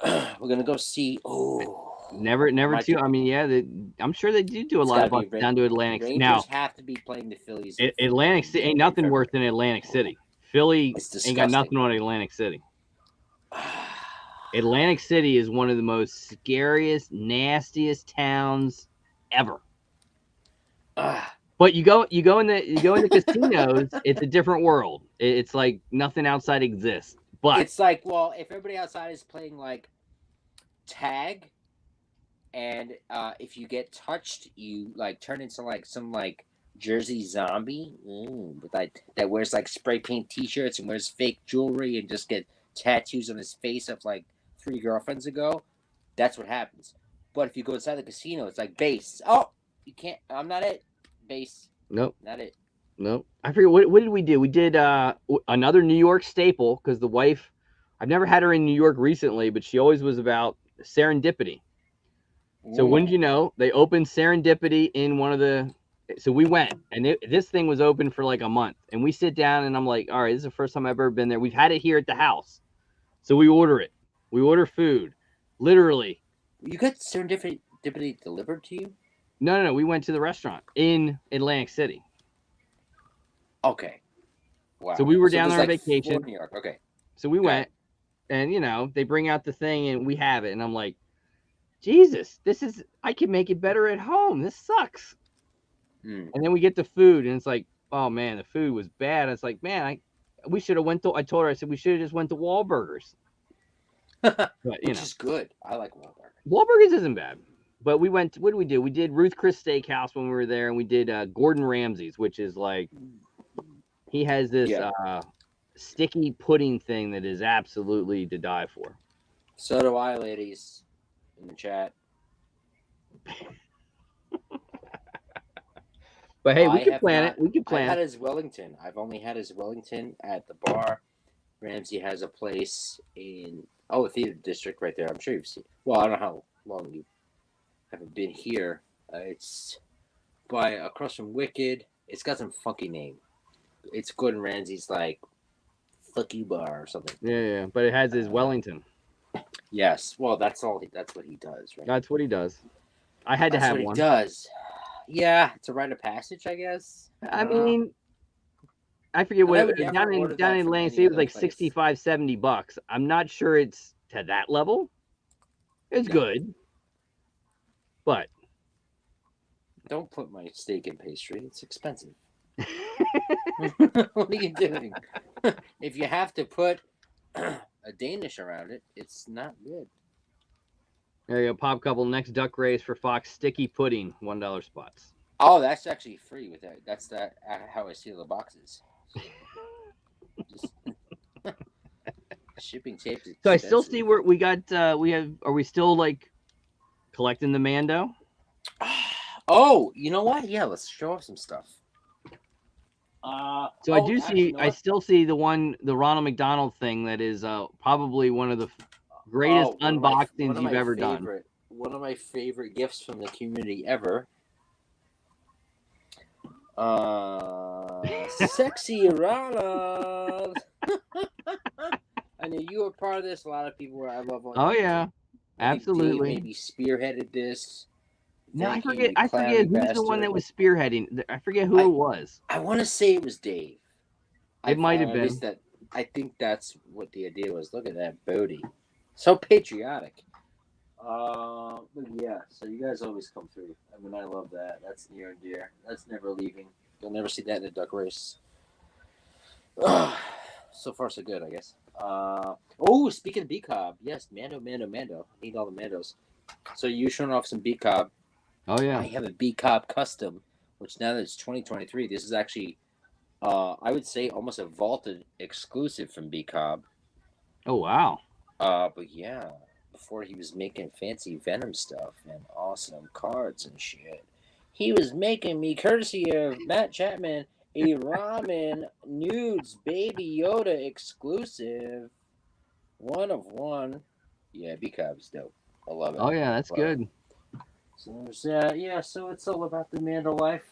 We're gonna go see. Oh, Never my! too. I mean, yeah, I'm sure they do a It's lot got of to be buses down to Atlantic. Rangers Now, have to be playing the Phillies Atlantic City ain't in nothing worse February. than Atlantic City. Philly It's ain't got disgusting. nothing on Atlantic City. Atlantic City is one of the most scariest, nastiest towns ever. But you go in the casinos, it's a different world. It's like nothing outside exists. But It's like, well, if everybody outside is playing like tag, and if you get touched, you like turn into like some like Jersey zombie, with like that wears like spray paint T-shirts and wears fake jewelry and just get tattoos on his face of like 3 girlfriends ago. That's what happens. But if you go inside the casino, it's like base. Oh, you can't. I'm not it. Base. nope, Not it. nope. I forget what did we do? We did another New York staple because the wife. I've never had her in New York recently, but she always was about serendipity. So wouldn't Ooh. you know, they opened Serendipity in one of the. So we went, and this thing was open for like a month, and we sit down, and I'm like, all right, this is the first time I've ever been there. We've had it here at the house, so we order it. We order food, literally. You got serendipity delivered to you? No. We went to the restaurant in Atlantic City. Okay. So Wow. we were So down there's there on like 4 vacation. New York. Okay. So we Got went, and they bring out the thing, and we have it, and I'm like, Jesus, I can make it better at home. This sucks. it. And then we get the food, and it's like Oh man, the food was bad. It's like, man, we should have went to. I told her, I said we should have just went to Wahlburgers. But Which is good. I like Walmart. Wahlburgers isn't bad. But we went. What did we do? We did Ruth Chris Steakhouse when we were there, and we did Gordon Ramsay's, which is like he has this Yeah. sticky pudding thing that is absolutely to die for. So do I, ladies, in the chat. But hey, we I could have plan not, it. We could I've plan had it. his Wellington. I've only had his Wellington at the bar. Ramsey has a place in the Theater District right there. I'm sure you've seen. Well, I don't know how long you haven't been here. It's by across from Wicked. It's got some funky name. It's Gordon Ramsay's like fuck you bar or something. Yeah. But it has his Wellington. Yes. Well, that's all. That's what he does, right? That's what he does. I had to That's have what one. he does. Yeah, it's a rite of passage, I guess. I mean, I forget what would never down order in down that in from Atlantic any City it was other like place. $65-$70. I'm not sure it's to that level. It's No. good, but Don't put my steak in pastry. It's expensive. What are you doing? If you have to put a Danish around it, it's not good. there you go. Pop couple next duck race for Fox sticky pudding $1 spots. Oh, that's actually free with that. That's how I seal the boxes. Just, shipping tape. So I still see where we got. We have. Are we still like collecting the Mando? Oh, you know what? Yeah, let's show off some stuff. So I do see. You know, I still see the Ronald McDonald thing that is probably one of the greatest unboxings you've ever done. One of my favorite gifts from the community ever. Sexy Ronald. I know you were part of this. A lot of people were. I love. Oh yeah, absolutely. Dave maybe spearheaded this. No, I forget. I forget who's the one that was spearheading. I forget who it was. I want to say it was Dave. It might have been. I think that's what the idea was. Look at that Bodie, so patriotic. But yeah, so you guys always come through. I mean, I love that. That's near and dear. That's never leaving. You'll never see that in a duck race. So far, so good, I guess. Speaking of B-Cob, yes, Mando. Need all the Mandos. So you showing off some B-Cob. Oh yeah. I have a B-Cob custom, which now that it's 2023, this is actually, I would say, almost a vaulted exclusive from B-Cob. Oh wow. But yeah, before he was making fancy Venom stuff and awesome cards and shit, he was making me, courtesy of Matt Chapman, a Ramen Nudes Baby Yoda exclusive. 1 of 1. Yeah, B-Cob's dope. I love it. Oh yeah, that's good. So there's so it's all about the Mando life.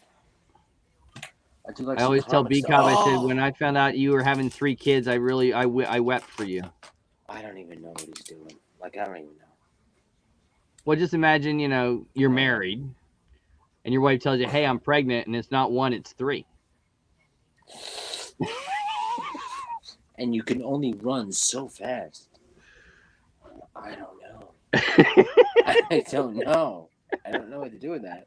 I always tell B-Cob, I said when I found out you were having 3 kids, I wept for you. I don't even know what he's doing. Like, I don't even know. Well, just imagine, you're married and your wife tells you, hey, I'm pregnant, and it's not 1, it's 3. And you can only run so fast. I don't know. I don't know. I don't know what to do with that.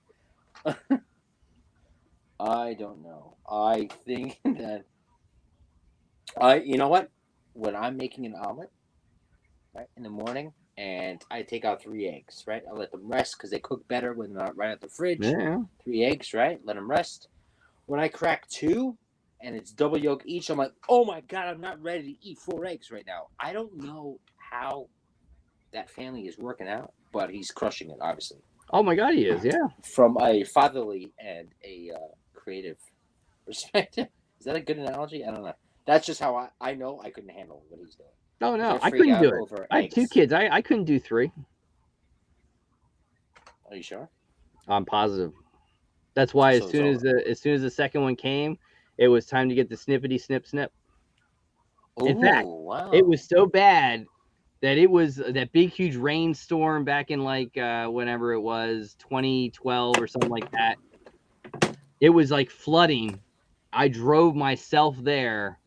I don't know. I think that you know what? When I'm making an omelet, right, in the morning, and I take out 3 eggs, right? I let them rest because they cook better when they're right out the fridge. Yeah. 3 eggs, right? Let them rest. When I crack 2 and it's double yolk each, I'm like, oh my God, I'm not ready to eat 4 eggs right now. I don't know how that family is working out, but he's crushing it, obviously. Oh my God, he is, yeah. From a fatherly and a creative perspective. Is that a good analogy? I don't know. That's just how I know I couldn't handle what he's doing. Oh no, I couldn't do it. I have 2 kids. I couldn't do 3. Are you sure? I'm positive. That's why as soon as the second one came, it was time to get the snippety snip snip. In fact, it was so bad that it was that big huge rainstorm back in like whenever it was 2012 or something like that. It was like flooding. I drove myself there,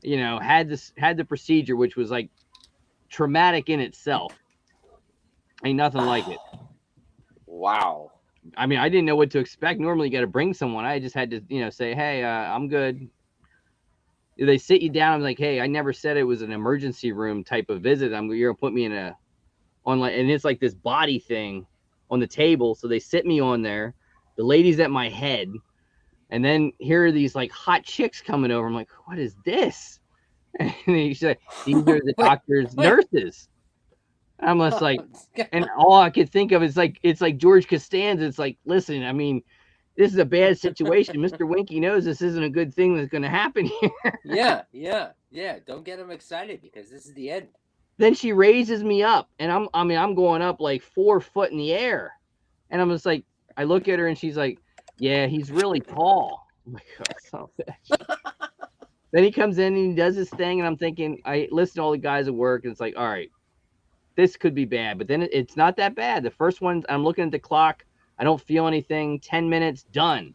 had the procedure, which was like traumatic in itself. Ain't nothing like it. Wow. I mean, I didn't know what to expect. Normally, you got to bring someone. I just had to, say, hey, I'm good. They sit you down. I'm like, hey, I never said it was an emergency room type of visit. You're gonna put me in and it's like this body thing on the table. So they sit me on there. The lady's at my head, and then here are these like hot chicks coming over. I'm like, what is this? And she's like, these are the Wait, doctor's wait. nurses. I'm just like, and all I could think of is like, it's like George Costanza. It's like, listen, I mean, this is a bad situation. Mr. Winky knows this isn't a good thing that's going to happen here. Yeah. Don't get them excited because this is the end. Then she raises me up, and I'm going up like 4 foot in the air, and I'm just like, I look at her, and she's like, yeah, he's really tall. I'm like, oh, son of a bitch. Then he comes in and he does his thing, and I'm thinking, I listen to all the guys at work, and it's like, all right, this could be bad, but then it's not that bad. The first one, I'm looking at the clock, I don't feel anything. 10 minutes, done.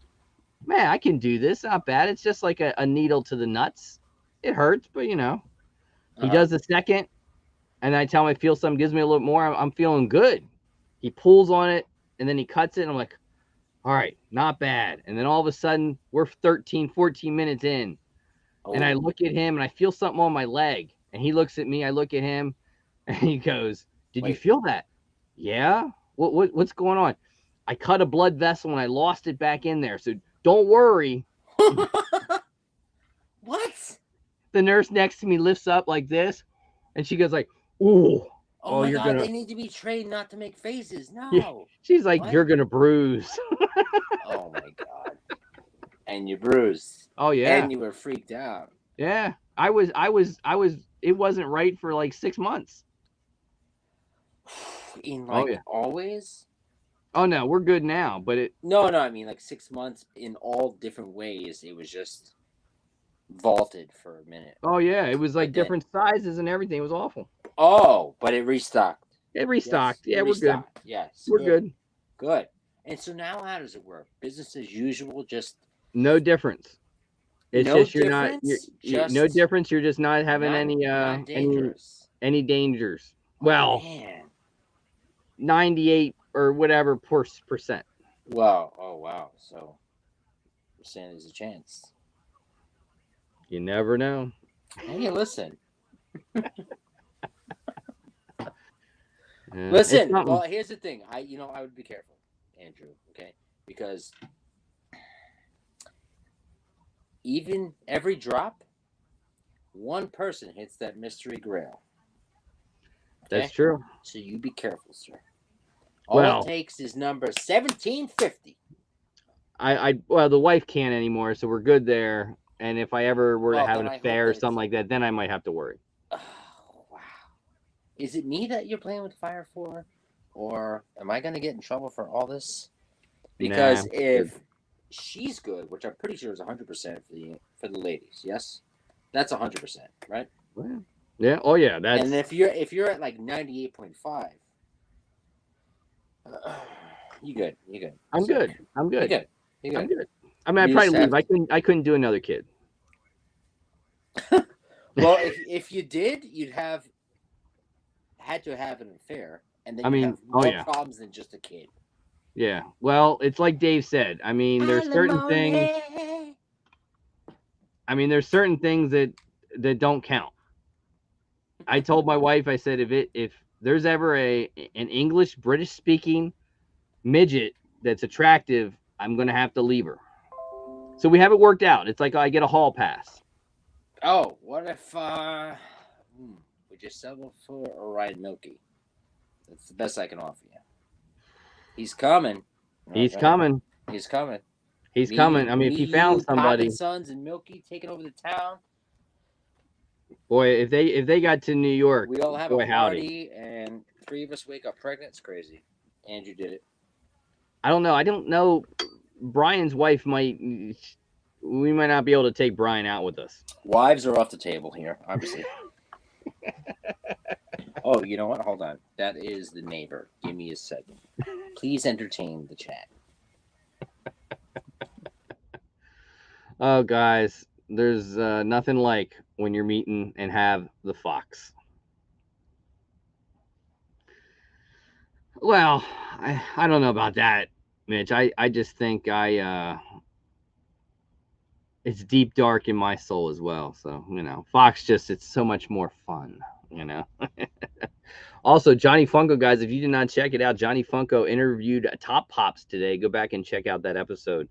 Man, I can do this. Not bad. It's just like a needle to the nuts. It hurts, but he does the second, and I tell him I feel something, gives me a little more. I'm feeling good. He pulls on it, and then he cuts it, and I'm like, all right, not bad. And then all of a sudden, we're 13, 14 minutes in, and I look at him, and I feel something on my leg, and he looks at me. I look at him, and he goes, did you feel that? Yeah. What's going on? I cut a blood vessel, and I lost it back in there. So don't worry. What? The nurse next to me lifts up like this, and she goes like, ooh. Oh my you're God, gonna. they need to be trained not to make faces. No. Yeah. She's like, What? you're gonna bruise. Oh my God. And you bruised. Oh yeah. And you were freaked out. Yeah. I was. It wasn't right for like 6 months. In like always? Oh no, we're good now. But it. No, I mean like 6 months in all different ways. It was just vaulted for a minute. Oh yeah, it was like But then- different sizes and everything. It was awful. Oh, but it restocked. It restocked. Yes, Yeah, it we're good. restocked. Yes. We're good. Good. And so now how does it work? Business as usual, just No difference. It's no just you're difference? not. No difference. You're just not having not dangerous. any dangers. Oh, Well, man. 98 or whatever percent. Wow. Oh wow. So you're saying there's a chance. You never know. Hey, listen. Listen. Well, here's the thing. I would be careful, Andrew. Okay, because even every drop, one person hits that mystery grail. Okay? That's true. So you be careful, sir. All it takes is number 1750. Well, the wife can't anymore, so we're good there. And if I ever were to have an affair or something like that, then I might have to worry. Oh, wow. Is it me that you're playing with fire for? Or am I going to get in trouble for all this? Because if she's good, which I'm pretty sure is 100% for the ladies, yes? That's 100%, right? Well, yeah. Oh, yeah. That's... And if you're at like 98.5, you good. I'm good. I'm good. You're good. I'm good. I mean, I'd probably leave. I couldn't do another kid. Well, if you did, you'd had to have an affair, and then you'd have more problems than just a kid. Yeah. Well, it's like Dave said. I mean, there's certain things. I mean, there's certain things that don't count. I told my wife, I said, if there's ever an English British speaking midget that's attractive, I'm gonna have to leave her. So we have it worked out. It's like I get a hall pass. Oh, what if we just settle for a ride Milky? That's the best I can offer you. He's coming. He's coming. He's coming. He's coming. I mean, if he found somebody, Poppin' Sons and Milky taking over the town. Boy, if they got to New York, we all have a party, and 3 of us wake up pregnant. It's crazy. Andrew did it. I don't know. Brian's wife we might not be able to take Brian out with us. Wives are off the table here, obviously. Oh, you know what? Hold on. That is the neighbor. Give me a second. Please entertain the chat. Oh, guys, there's nothing like when you're meeting and have the fox. Well, I don't know about that. Mitch. I just think it's deep dark in my soul as well. So Fox it's so much more fun. Also, Johnny Funko, guys, if you did not check it out, Johnny Funko interviewed Top Pops today. Go back and check out that episode.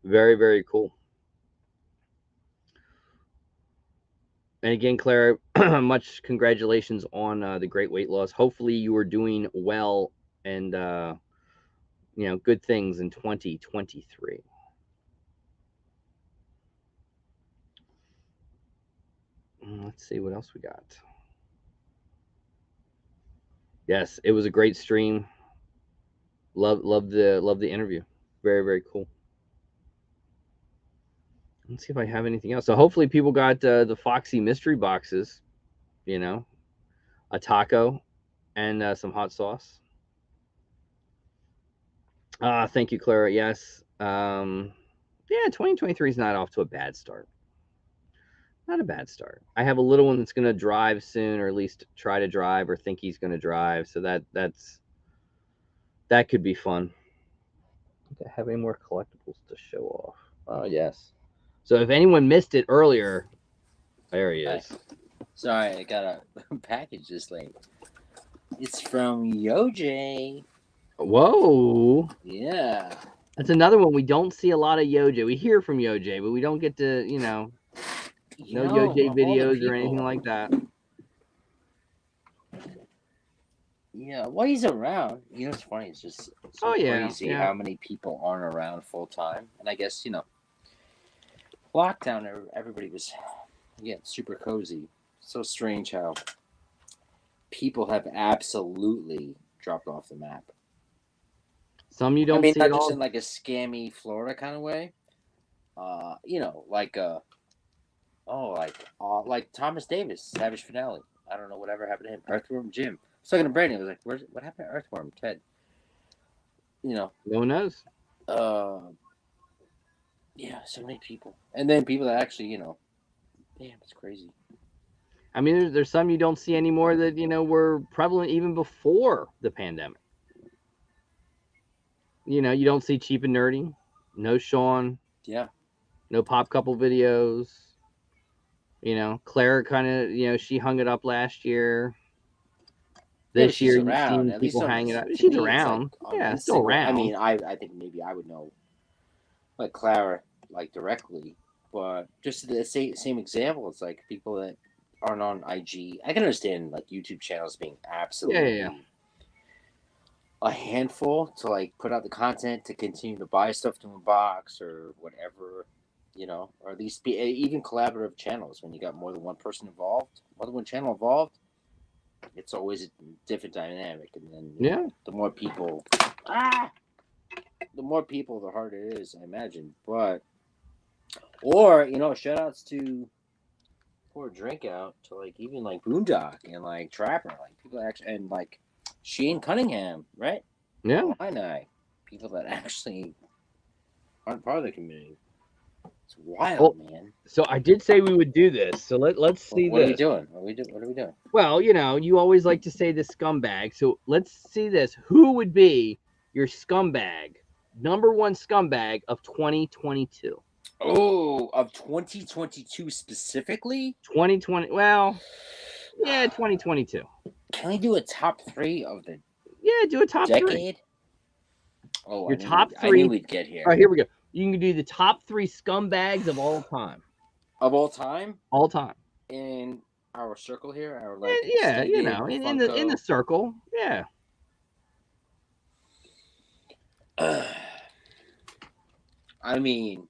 Very, very cool. And again, Claire, much congratulations on the great weight loss. Hopefully you are doing well and, good things in 2023. Let's see what else we got. Yes, it was a great stream. Love the interview. Very, very cool. Let's see if I have anything else. So hopefully people got the Foxy mystery boxes, a taco and some hot sauce. Thank you, Clara. Yes. 2023 is not off to a bad start. Not a bad start. I have a little one that's going to drive soon, or at least try to drive, or think he's going to drive. So that could be fun. Do I have any more collectibles to show off? Oh, yes. So if anyone missed it earlier, there he is. Sorry, I got a package this late. It's from Yoj. Whoa. Yeah. That's another one. We don't see a lot of Yoj. We hear from Yoj, but we don't get to, no Yoj videos or anything like that. Yeah, well, he's around. It's funny. It's just crazy how many people aren't around full time. And I guess, lockdown, everybody was super cozy. So strange how people have absolutely dropped off the map. Some you don't see not at just all. in like a scammy Florida kind of way. Like Thomas Davis, Savage Finale. I don't know whatever happened to him. Earthworm Jim. I was talking to Brandon. I was like, what happened to Earthworm Ted? No one knows. Yeah, so many people. And then people that actually, damn, it's crazy. I mean, there's some you don't see anymore that, were prevalent even before the pandemic. You don't see Cheap and Nerdy. No Sean. Yeah. No Pop Couple videos. Claire kind of, she hung it up last year. This year, you've seen people hang it up. She's around. Yeah, still around. I mean, I think maybe I would know, like Clara, like directly, but just the same example. It's like people that aren't on IG. I can understand like YouTube channels being absolutely a handful to like put out the content to continue to buy stuff to unbox or whatever, or at least be even collaborative channels when you got more than one person involved, more than one channel involved. It's always a different dynamic, and then the more people, the harder it is, I imagine. But shout outs to pour a drink out to like even like Boondock and like Trapper, like people actually, and like Shane Cunningham, right? Yeah. I people that actually aren't part of the community. It's wild, man. So I did say we would do this. So let's see what this. What are we doing? Well, you always like to say the scumbag. So let's see this. Who would be your scumbag, number one scumbag of 2022? Oh, of 2022 specifically? 2020. Well, yeah, 2022. Can we do a top 3 of the? Yeah, do a top decade? 3. Oh, your top 3. I knew we'd get here. All right, here we go. You can do the top 3 scumbags of all time. Of all time? All time. In our circle here, our in the circle, yeah. I mean,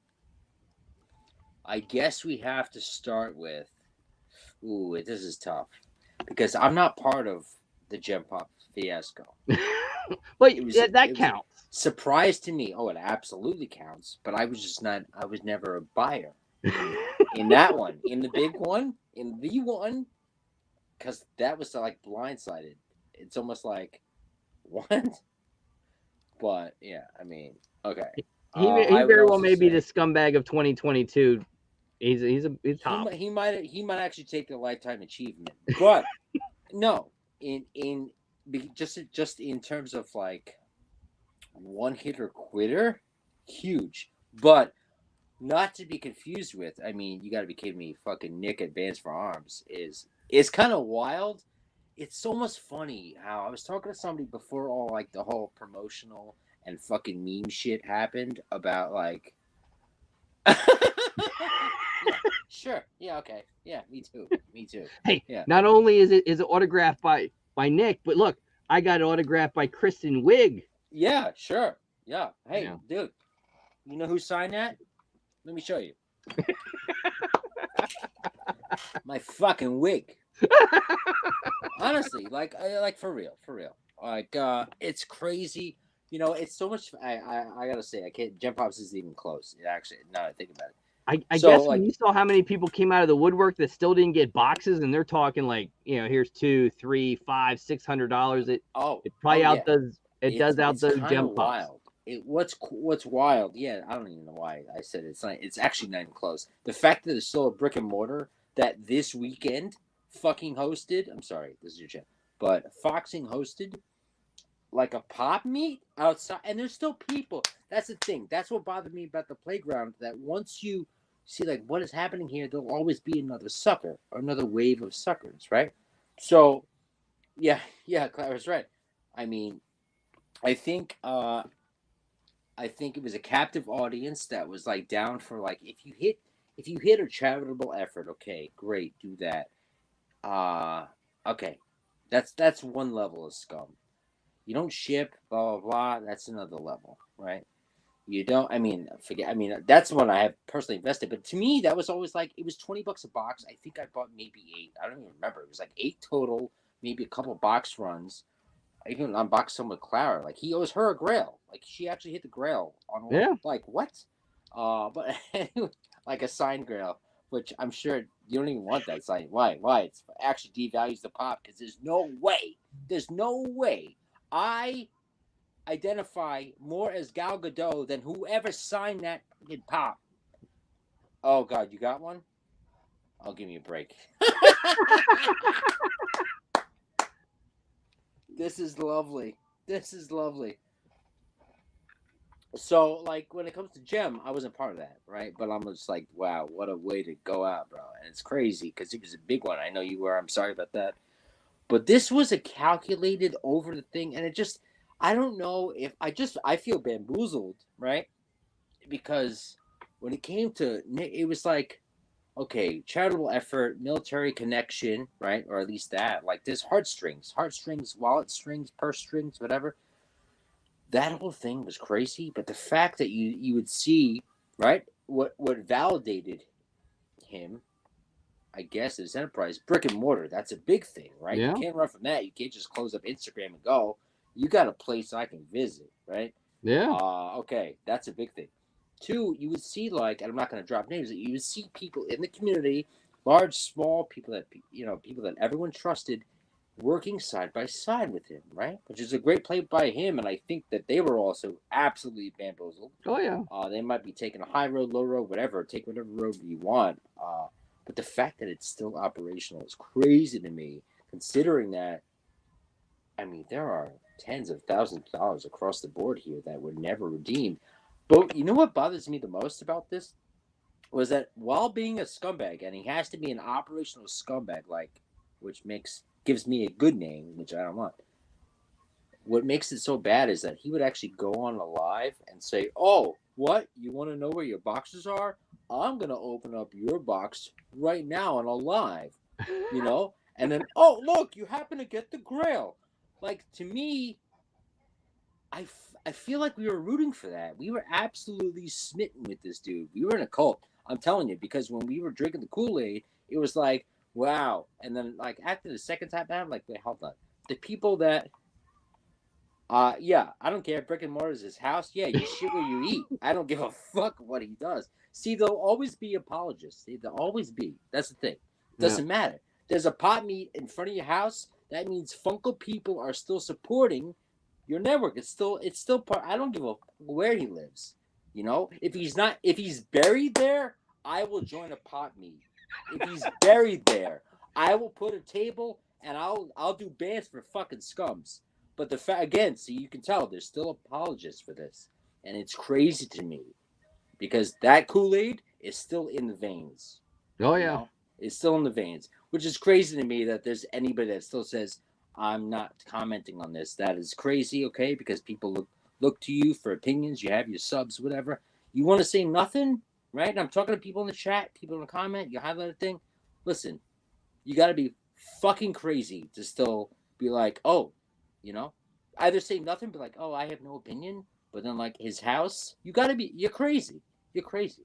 I guess we have to start with. Ooh, this is tough because I'm not part of the Gem Pop fiasco. But that counts. Surprise to me. Oh, it absolutely counts. But I was just not. I was never a buyer in that one, in the big one, in the one, because that was like blindsided. It's almost like what? But yeah, I mean, okay. He very well may be the scumbag of 2022. He's top. He might actually take the lifetime achievement, but no, just in terms of like One hitter quitter, huge, but not to be confused with. I mean, you got to be kidding me. Fucking Nick at Bands for Arms is kind of wild. It's almost funny how I was talking to somebody before all like the whole promotional and fucking meme shit happened about like. Yeah, sure. Yeah, okay. Yeah, me too. Me too. Hey, Yeah. not only is it autographed by Nick, but look, I got it autographed by Kristen Wiig. Yeah, sure. Yeah. Hey, Yeah. dude, you know who signed that? Let me show you. My fucking wig. Honestly, like for real, for real. Like it's crazy. You know, it's so much. I gotta say, I can't. Gen Pops isn't even close. Actually, now that I think about it. I So guess when like, you saw how many people came out of the woodwork that still didn't get boxes, and they're talking like, here's $200, $300, $500, $600. It oh probably yeah, outdoes it's outdo kind of Gem Pops. wild. What's wild? Yeah, I don't even know why I said it's not. It's actually not even close. The fact that it's still a brick and mortar that this weekend fucking hosted. I'm sorry, this is your channel, but Foxing hosted like a pop meet outside, and there's still people. That's the thing. That's what bothered me about the playground. That once you see like what is happening here, there'll always be another sucker or another wave of suckers, right? So yeah, Clara's right. I mean, I think I think it was a captive audience that was like down for like if you hit a charitable effort, okay, great, do that. Uh okay. That's one level of scum. You don't ship, blah blah blah. That's another level, right? You don't. I mean, forget. I mean, that's one I have personally invested. But to me, that was always like it was $20 a box. I think I bought maybe eight. I don't even remember. It was like eight total, maybe a couple box runs. I even unboxed some with Clara. Like he owes her a grail. Like she actually hit the grail on one. Yeah. Like what? But anyway, like a signed grail, which I'm sure you don't even want that sign. Why? Why? It's actually devalues the pop because there's no way I identify more as Gal Gadot than whoever signed that fucking pop. Oh God, you got one? I'll give me a break. This is lovely. This is lovely. So, like, when it comes to Gem, I wasn't part of that, right? But I'm just like, wow, what a way to go out, bro. And it's crazy because it was a big one. I know you were. I'm sorry about that. But this was a calculated over the thing. And it just, I don't know if I feel bamboozled, right? Because when it came to Nick, it was like, okay, charitable effort, military connection, right? Or at least that. Like, there's heartstrings, wallet strings, purse strings, whatever. That whole thing was crazy. But the fact that you would see, right, what validated him, I guess, is enterprise brick and mortar. That's a big thing, right? You Yeah. can't run from that. You can't just close up Instagram and go. You got a place I can visit, right? Yeah. Okay, that's a big thing. Two, you would see like, and I'm not going to drop names, you would see people in the community, large, small, people that people that everyone trusted, working side by side with him, right? Which is a great play by him, and I think that they were also absolutely bamboozled. Oh yeah. They might be taking a high road, low road, whatever. Take whatever road you want. But the fact that it's still operational is crazy to me, considering that. I mean, there are tens of thousands of dollars across the board here that were never redeemed. But you know what bothers me the most about this was that while being a scumbag, and he has to be an operational scumbag, like, which gives me a good name, which I don't want. What makes it so bad is that he would actually go on a live and say, "Oh, what? You want to know where your boxes are? I'm gonna open up your box right now on a live." You know, and then, "Oh, look, you happen to get the Grail." Like to me, I feel like we were rooting for that. We were absolutely smitten with this dude. We were in a cult. I'm telling you, because when we were drinking the Kool-Aid, it was like, wow. And then like after the second time, I'm like, wait, hold on. The people that yeah, I don't care. Brick and mortar is his house. Yeah, you shit where you eat. I don't give a fuck what he does. See, there'll always be apologists. See, there'll always be. That's the thing. Doesn't matter. There's a pot meet in front of your house. That means Funko people are still supporting your network. It's still part. I don't give a where he lives. You know, if he's buried there, I will join a pot meet. If he's buried there, I will put a table and I'll do bands for fucking scums. But the fact again, see, you can tell there's still apologists for this, and it's crazy to me because that Kool-Aid is still in the veins. Oh You yeah. know, it's still in the veins, which is crazy to me that there's anybody that still says I'm not commenting on this. That is crazy, okay? Because people look to you for opinions. You have your subs, whatever. You want to say nothing, right? And I'm talking to people in the chat, people in the comment. You highlight a thing. Listen, you got to be fucking crazy to still be like, oh, you know, either say nothing, be like, oh, I have no opinion. But then like his house, you're crazy. You're crazy.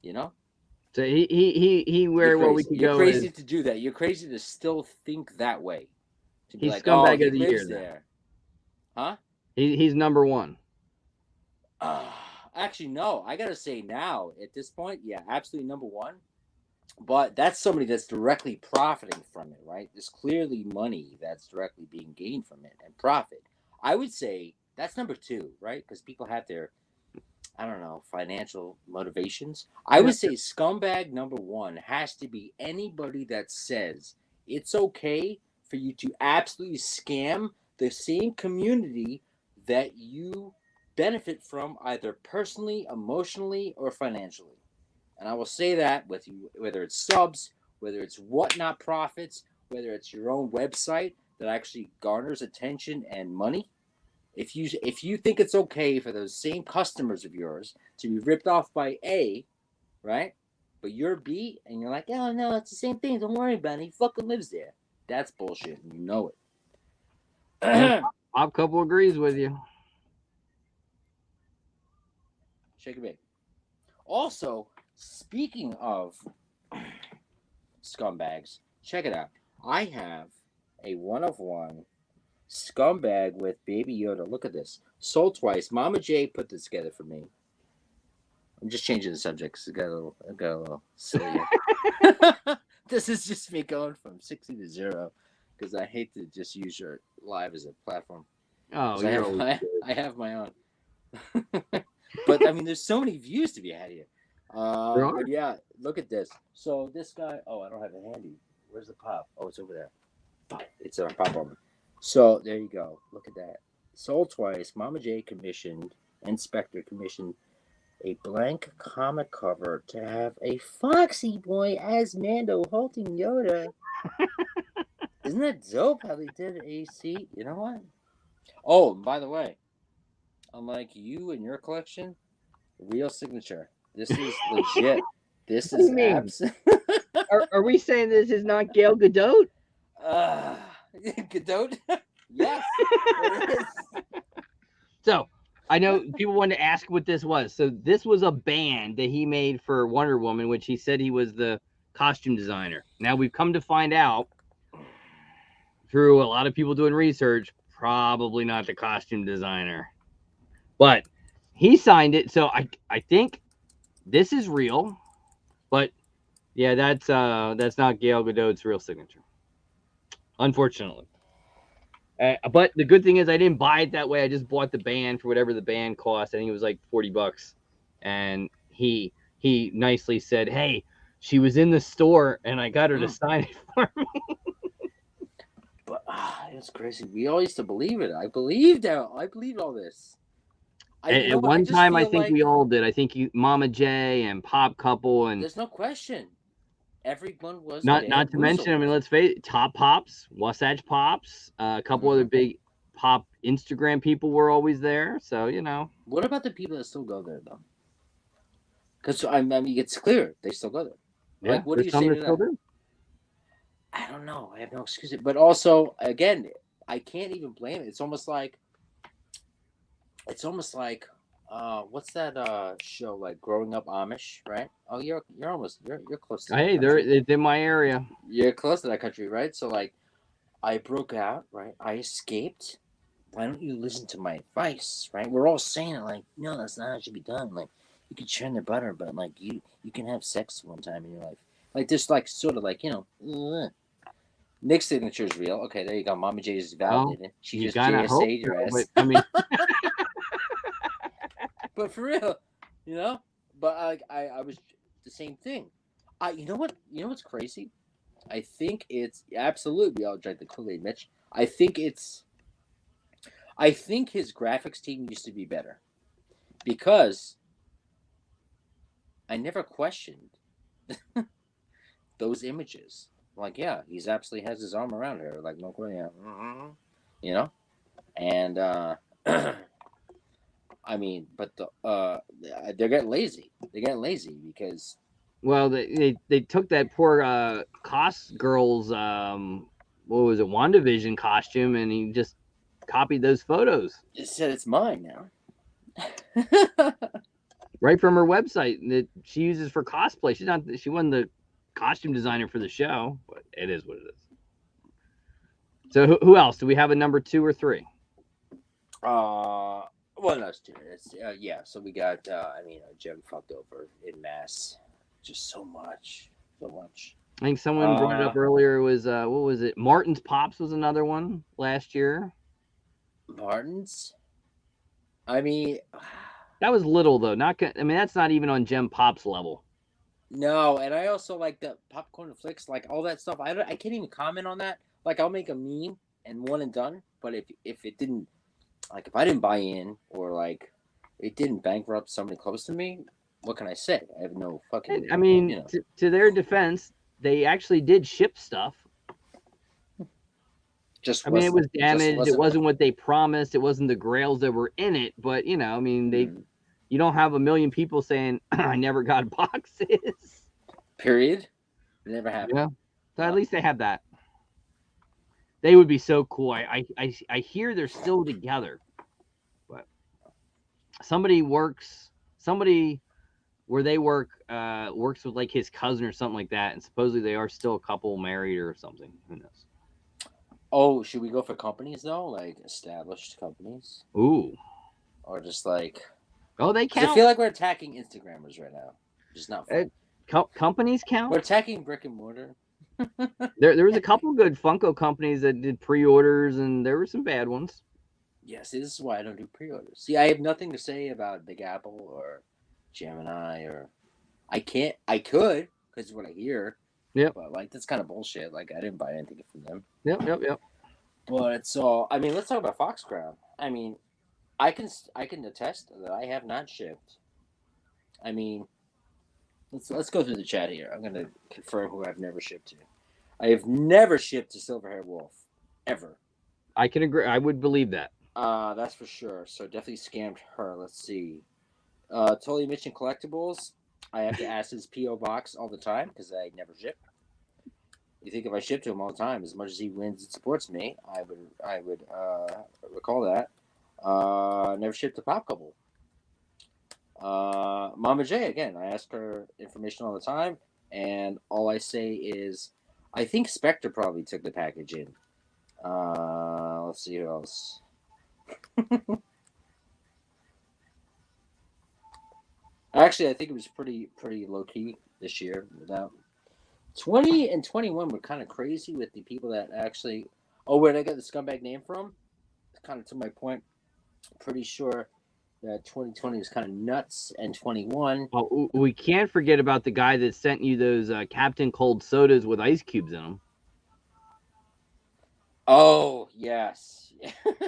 You know. So he You're where we crazy. could You're go is crazy to do that. You're crazy to still think that way. To be he's like, oh, scumbag he of the year lives then. there. Huh? He's number one. Actually, no. I got to say now, at this point, yeah, absolutely number one. But that's somebody that's directly profiting from it, right? There's clearly money that's directly being gained from it and profit. I would say that's number two, right? Because people have their, I don't know, financial motivations. I Yeah. would say scumbag number one has to be anybody that says it's okay for you to absolutely scam the same community that you benefit from either personally, emotionally, or financially. And I will say that with you, whether it's subs, whether it's whatnot profits, whether it's your own website that actually garners attention and money, if you think it's okay for those same customers of yours to be ripped off by A, right? But you're B, and you're like, oh no, it's the same thing. Don't worry about it. He fucking lives there. That's bullshit, and you know And it. Pop Couple agrees with you. Shake a bit. Also, speaking of scumbags, check it out. I have a one of one scumbag with Baby Yoda. Look at this. Sold twice. Mama J put this together for me. I'm just changing the subject because it got a little silly. This is just me going from 60 to 0 because I hate to just use your live as a platform. Oh, I you're have always my, good. I have my own. But I mean, there's so many views to be had here. There are. But yeah, look at this. So this guy. Oh, I don't have it handy. Where's the pop? Oh, it's over there. It's a pop over. So there you go. Look at that. Sold twice. Mama J commissioned. Inspector commissioned a blank comic cover to have a Foxy boy as Mando holding Yoda. Isn't that dope how they did AC? You know what? Oh, by the way, unlike you and your collection, real signature. This is legit. This What do is you mean? abs. Are we saying this is not Gail Gadot? uh, Godot? Yes, it is. So I know people wanted to ask what this was. So this was a band that he made for Wonder Woman, which he said he was the costume designer. Now we've come to find out through a lot of people doing research, probably not the costume designer. But he signed it. So I think this is real. But yeah, that's not Gail Gadot's real signature. Unfortunately. But the good thing is I didn't buy it that way. I just bought the band for whatever the band cost. I think it was like $40. And he nicely said, "Hey, she was in the store and I got her to sign it for me." But it's crazy. We all used to believe it. I believed all this. At I one just time, I feel think like we all did. I think Mama J and Pop Couple, and there's no question. Everyone was not to mention, I mean, bamboozled. let's face it, Top Pops, Wasatch Pops, a couple other big pop Instagram people were always there. So What about the people that still go there though? Because I mean, it's clear they still go there. yeah, Like, what do there's you some say that to still that? do. I don't know. I have no excuse. But also, again, I can't even blame it. It's almost like what's that show like Growing Up Amish, right? Oh, you're almost you're close to that Hey, country. it's in my area. You're close to that country, right? So like, I broke out, right? I escaped. Why don't you listen to my advice, right? We're all saying it like, no, that's not how it should be done. Like, you can churn the butter, but like you can have sex one time in your life. Like this, like sort of like Nick's signature is real. Okay, there you go. Mama J is Well, validated. She you just gotta hope JSA'd your so, ass. but I mean, But for real, you know. But I was the same thing. You know what? You know what's crazy? I think it's absolutely. We all drank the Kool-Aid, Mitch. I think it's I think his graphics team used to be better because I never questioned those images. Like, yeah, he's absolutely has his arm around her. Like, no, yeah, you know, and I mean, but they're getting lazy. They're getting lazy because Well, they took that poor Cost Girl's what was it, WandaVision costume, and he just copied those photos it said it's mine now. right from her website that she uses for cosplay. She wasn't the costume designer for the show, but it is what it is. So who else? Do we have a number 2 or 3? Well, no, it's two. It's yeah. So we got. I mean, Jim fucked over in mass, just so much, so much. I think someone brought it up earlier. It was what was it? Martin's Pops was another one last year. Martin's. I mean, That was little though. Not. I mean, that's not even on Gem Pop's level. no, and I also like the popcorn and flicks, like all that stuff. I can't even comment on that. Like I'll make a meme and one and done. But if it didn't, like if I didn't buy in or like it didn't bankrupt somebody close to me, what can I say? I have no fucking. I mean, you know. to their defense, they actually did ship stuff. Just I mean, it was damaged. It wasn't what what they promised. It wasn't the grails that were in it. But you know, I mean, you don't have a million people saying I never got boxes. Period. It never happened. Yeah. So at least they have that. They would be so cool. I hear they're still together, but somebody where they work works with like his cousin or something like that, and supposedly they are still a couple, married or something. Who knows? Oh, should we go for companies though, like established companies, Ooh. or just like? Oh, they Because count. I feel like we're attacking Instagrammers right now. Just not fun. Companies count. We're attacking brick and mortar. There was a couple good Funko companies that did pre-orders, and there were some bad ones. Yes, this is why I don't do pre-orders. See, I have nothing to say about Big Apple or Gemini or I can't. I could because what I hear. Yep. But like that's kind of bullshit. Like I didn't buy anything from them. Yep. But it's all. I mean, let's talk about Fox Crown. I mean, I can attest that I have not shipped. I mean, let's go through the chat here. I'm gonna confirm who I've never shipped to. I have never shipped to Silverhair Wolf, ever. I can agree. I would believe that. That's for sure. So definitely scammed her. Let's see. Totally Mission Collectibles. I have to ask his PO box all the time because I never ship. You think if I ship to him all the time, as much as he wins and supports me, I would recall that. Never shipped to Pop Couple. Mama J again. I ask her information all the time, and all I say is, I think Spectre probably took the package in. Let's see who else. Actually, I think it was pretty low key this year. Without 20 and 21 were kind of crazy with the people that actually. Oh, where did I get the scumbag name from? Kind of to my point. Pretty sure that 2020 was kind of nuts, and 21. Well, we can't forget about the guy that sent you those Captain Cold sodas with ice cubes in them. Oh yes.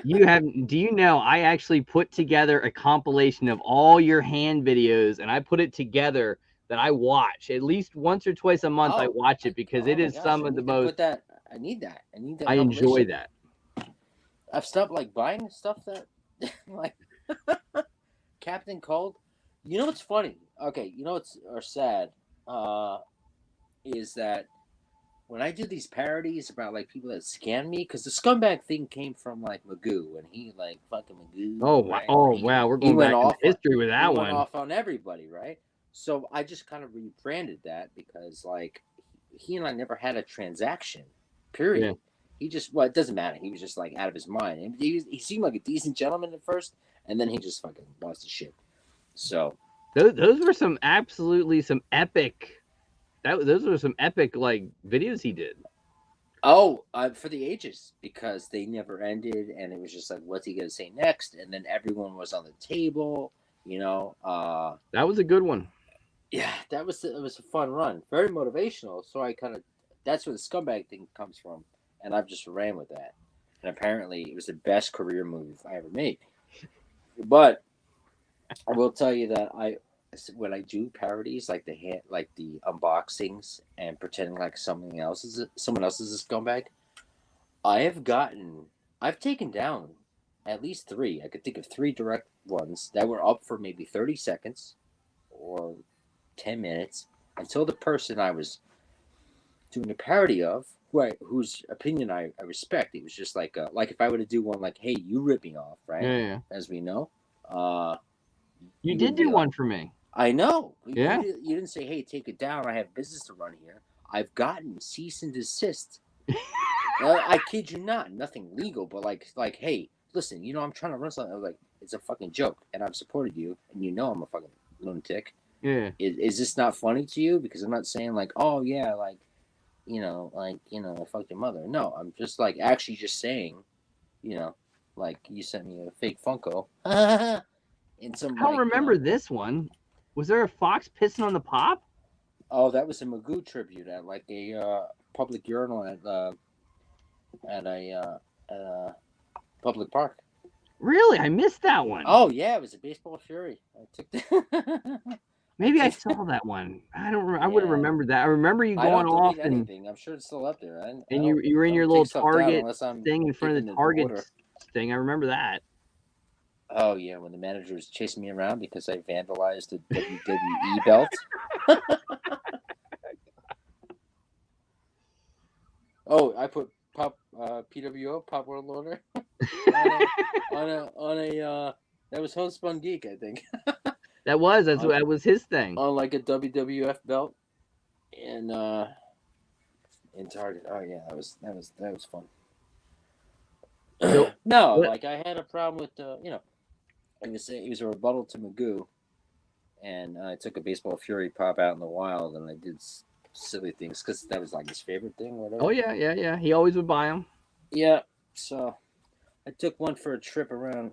Do you know I actually put together a compilation of all your hand videos, and I put it together that I watch at least once or twice a month. I watch it because it is some of the most. I need that. I enjoy that. I've stopped like buying stuff that like Captain Cold. You know what's funny? Okay, you know what's sad is that when I do these parodies about like people that scam me, because the scumbag thing came from like Magoo, and he like fucking Magoo. Oh wow! Oh wow! We're going back in history with that one. He went off on everybody, right? So I just kind of rebranded that because like he and I never had a transaction. Period. Yeah. He just it doesn't matter. He was just like out of his mind, and he seemed like a decent gentleman at first, and then he just fucking lost his shit. So those were some epic. Those were some epic like videos he did. Oh, for the ages, because they never ended, and it was just like, what's he gonna say next? And then everyone was on the table, you know. That was a good one. Yeah, it was a fun run, very motivational. So I kind of that's where the scumbag thing comes from, and I've just ran with that. and apparently it was the best career move I ever made. But I will tell you that when I do parodies like the unboxings and pretending like someone else is a scumbag, I've taken down at least three. I could think of three direct ones that were up for maybe 30 seconds or 10 minutes until the person I was doing a parody of, whose opinion I respect. It was just like if I were to do one like, "Hey, you rip me off," right? Yeah. As we know, uh, You you did would be do like, one for me. I know. Yeah. You didn't say, "Hey, take it down. I have business to run here." I've gotten cease and desist. I kid you not, nothing legal, but hey, listen, I'm trying to run something. I was like, it's a fucking joke, and I've supported you, and I'm a fucking lunatic. Yeah. Is this not funny to you? Because I'm not saying like, oh yeah, I fucked your mother. No, I'm just actually just saying, like you sent me a fake Funko. In some I don't remember this one. Was there a fox pissing on the pop? Oh, that was a Magoo tribute at like a public urinal at a public park. Really? I missed that one. Oh yeah, it was a baseball fury. I took the Maybe I saw that one. I don't. I would have remembered that. I remember you I going don't off delete and anything. I'm sure it's still up there. and you were in your little Target I'm thing in front of giving the the Target order. thing. I remember that. Oh yeah, when the manager was chasing me around because I vandalized a WWE belt. Oh, I put PWO Pop World Order on a that was Homespun Geek, I think. That was his thing. On like a WWF belt and in Target. Oh yeah, that was fun. So, no, like I had a problem with it was a rebuttal to Magoo, and I took a baseball fury pop out in the wild, and I did silly things because that was like his favorite thing, or whatever. Oh yeah. He always would buy them. Yeah, so I took one for a trip around.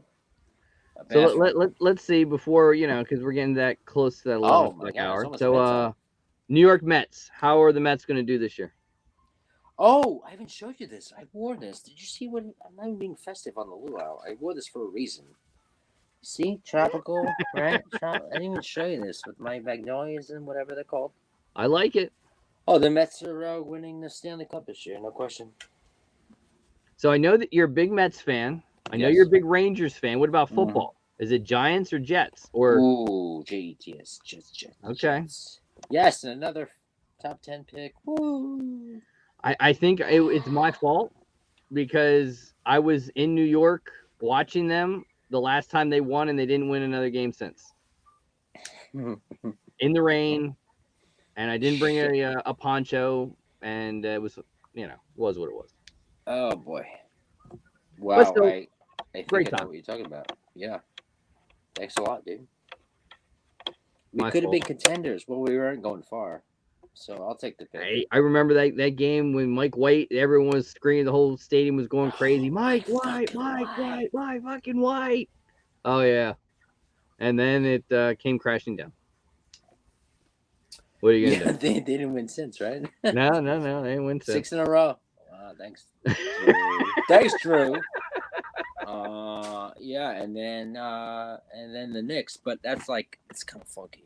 So let's see before because we're getting that close to that 11 o'clock hour. So New York Mets, how are the Mets going to do this year? Oh, I haven't showed you this. I wore this. Did you see what? I'm not even being festive on the luau. I wore this for a reason. See, tropical, right? I didn't even show you this with my magnolias and whatever they're called. I like it. Oh, the Mets are winning the Stanley Cup this year, no question. So I know that you're a big Mets fan. I know you're a big Rangers fan. What about football? Is it Giants or Jets? Or Jets. Jets. Okay. Jets. Yes, another top 10 pick. Woo! I think it's my fault because I was in New York watching them the last time they won, and they didn't win another game since. In the rain, and I didn't bring a poncho, and it was was what it was. Oh boy! Wow, still, I think I know what you're talking about. Yeah, thanks a lot, dude. We could have been contenders, but we weren't going far. So I'll take the pick. I remember that game when Mike White, everyone was screaming, the whole stadium was going crazy. Mike White. Fucking White. Oh yeah, and then it came crashing down. What are you gonna do? They didn't win since, right? No, they didn't win since. 6 in a row. Thanks. Thanks, Drew. Yeah, and then the Knicks, but that's like it's kind of funky.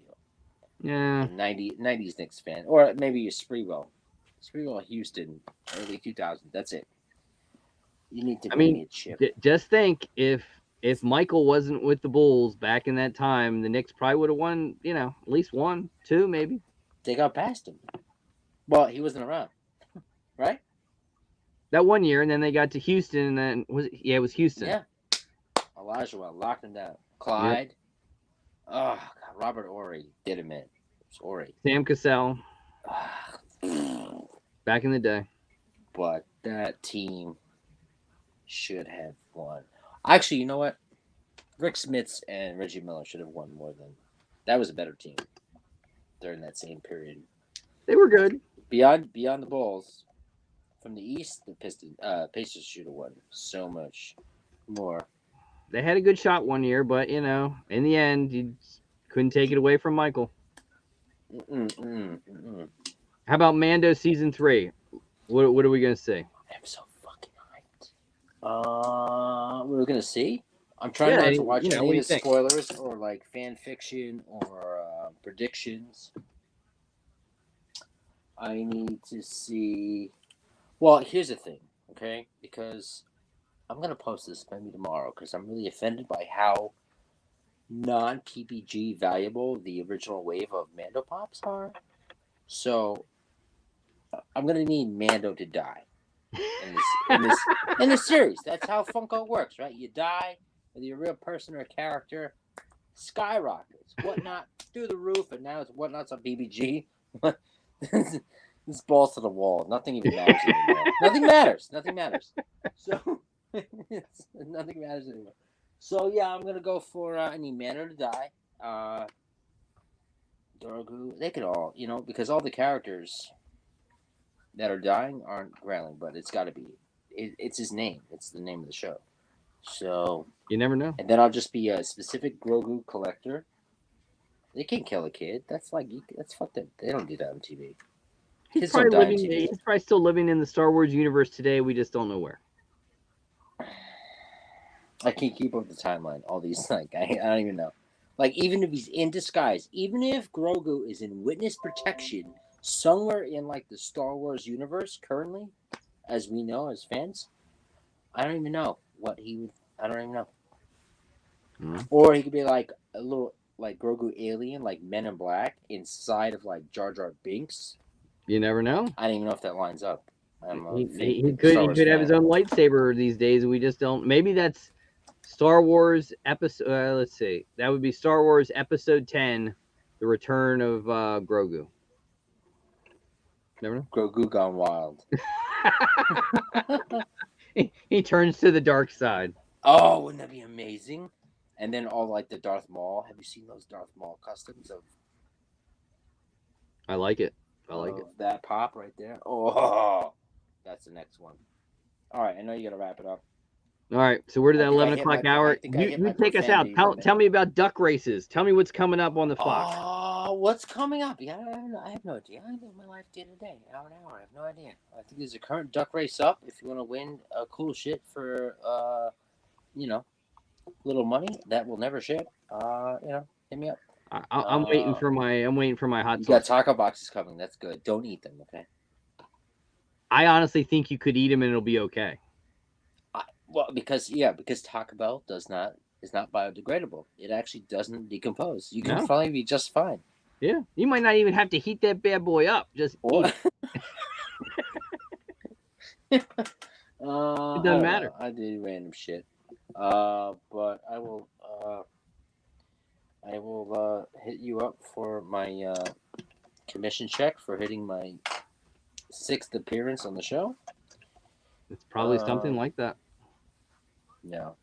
Yeah. 90s Knicks fan, or maybe you're Spreewell, Houston, early 2000s. That's it. You need to be a chip. Just think if Michael wasn't with the Bulls back in that time, the Knicks probably would have won. At least 1, 2, maybe. They got past him. Well, he wasn't around, right? That 1 year, and then they got to Houston, and then it was Houston. Yeah. Elijah locked him down. Clyde. Yep. Oh, God, Robert Horry did him in. It's Horry. Sam Cassell. Back in the day. But that team should have won. Actually, you know what? Rick Smits and Reggie Miller should have won more than. That was a better team during that same period. They were good. Beyond the Bulls, from the East, the Pacers should have won so much more. They had a good shot 1 year, but in the end, you couldn't take it away from Michael. How about Mando season 3? What are we gonna see? I'm so fucking hyped. We're gonna see. I'm trying Yeah, not to watch what any do you of the think? spoilers or like fan fiction or predictions. I need to see. Well, here's the thing, okay? Because I'm gonna post this maybe tomorrow because I'm really offended by how non-PPG valuable the original wave of Mando Pops are. So I'm gonna need Mando to die in this series. That's how Funko works, right? You die, whether you're a real person or a character, skyrockets. Whatnot through the roof, and now it's Whatnot's on BBG. It's balls to the wall. Nothing even matters anymore. Nothing matters. Nothing matters. So nothing matters anymore. So yeah, I'm gonna go for I need Mando to die. Grogu. They could all, because all the characters that are dying aren't Growling, but it's got to be. It's his name. It's the name of the show. So You never know. and then I'll just be a specific Grogu collector. They can't kill a kid. That's fucked up. They don't do that on TV. Kids don't die on TV. He's probably still living in the Star Wars universe today. We just don't know where. I can't keep up the timeline. All these I don't even know. Like even if he's in disguise, even if Grogu is in witness protection somewhere in like the Star Wars universe currently, as we know as fans, I don't even know what he would. I don't even know. Mm-hmm. Or he could be like a little like Grogu alien, like Men in Black, inside of like Jar Jar Binks. You never know. I don't even know if that lines up. He could have his own lightsaber these days, and we just don't. Maybe that's Star Wars episode. Let's see. That would be Star Wars Episode 10, The Return of Grogu. Never know. Grogu gone wild. He turns to the dark side. Oh, wouldn't that be amazing? And then all like the Darth Maul. Have you seen those Darth Maul customs of? I like it. I like it. That pop right there. Oh, that's the next one. All right, I know you got to wrap it up. All right, so we're to that 11 o'clock hour. You take us out. Tell me about duck races. Tell me what's coming up on the Fox. Oh, what's coming up? Yeah, I have no idea. I live my life day to day, hour to hour. I have no idea. I think there's a current duck race up. If you want to win cool shit for, little money that will never ship, hit me up. I'm waiting for my hot sauce. You got taco boxes coming. That's good. Don't eat them, okay? I honestly think you could eat them and it'll be okay. Because Taco Bell is not biodegradable. It actually doesn't decompose. You can probably be just fine. Yeah, you might not even have to heat that bad boy up. Just eat it. It doesn't matter. I did random shit, but I will hit you up for my commission check for hitting my 6th appearance on the show. It's probably something like that. No,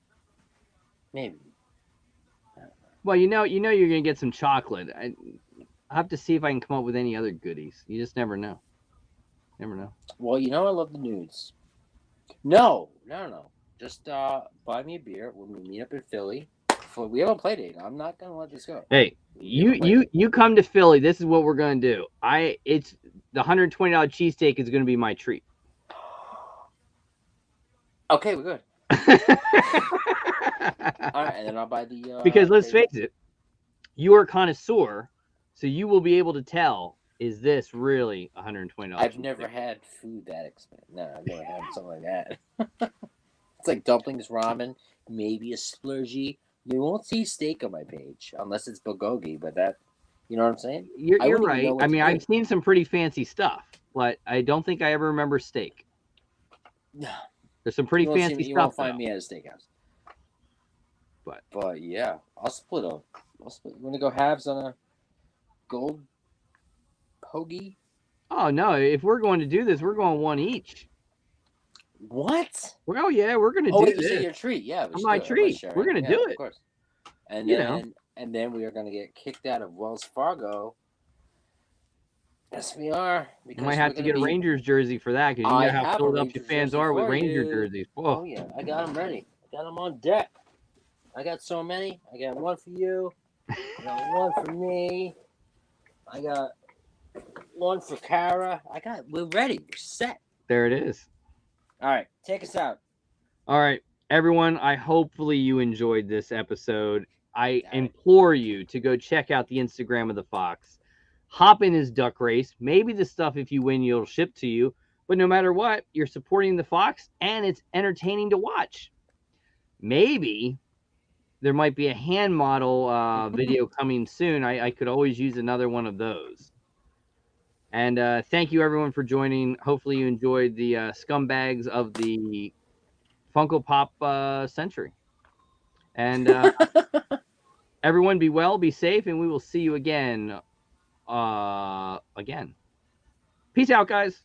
maybe. Well, you're gonna get some chocolate. I have to see if I can come up with any other goodies. You just never know. Never know. Well, I love the nudes. No. Just buy me a beer when we meet up in Philly. We have a play date. I'm not gonna let this go. Hey, you come to Philly. This is what we're gonna do. It's the $120 cheesesteak is gonna be my treat. Okay, we're good. All right, and then I'll buy the. Because let's face it, you are a connoisseur, so you will be able to tell, is this really $120? I've never had food that expensive. No, I've never had something like that. It's like dumplings, ramen, maybe a splurgy. You won't see steak on my page unless it's bulgogi, but that, you know what I'm saying? You're right. I mean, I've seen some pretty fancy stuff, but I don't think I ever remember steak. No. There's some pretty fancy stuff. You won't find me at a steakhouse. But yeah, I'll split them. You want to go halves on a gold hoagie? Oh no! If we're going to do this, we're going one each. What? Well, yeah, we're going to do this. Your treat, yeah. My treat. We're going to do it. Of course. And then we are going to get kicked out of Wells Fargo. Yes, we are. You might have to get a Rangers jersey for that because you know how Philadelphia fans are with Ranger jerseys. Whoa. Oh yeah, I got them ready. I got them on deck. I got so many. I got one for you. I got one for me. I got one for Kara. We're ready. We're set. There it is. All right, take us out. All right, everyone. Hopefully you enjoyed this episode. I All right. implore you to go check out the Instagram of the Fox. Hop in his duck race. Maybe the stuff, if you win, you'll ship to you. But no matter what, you're supporting the Fox, and it's entertaining to watch. Maybe there might be a hand model video coming soon. I could always use another one of those. And thank you, everyone, for joining. Hopefully you enjoyed the scumbags of the Funko Pop century. And everyone be well, be safe, and we will see you again. Peace out, guys.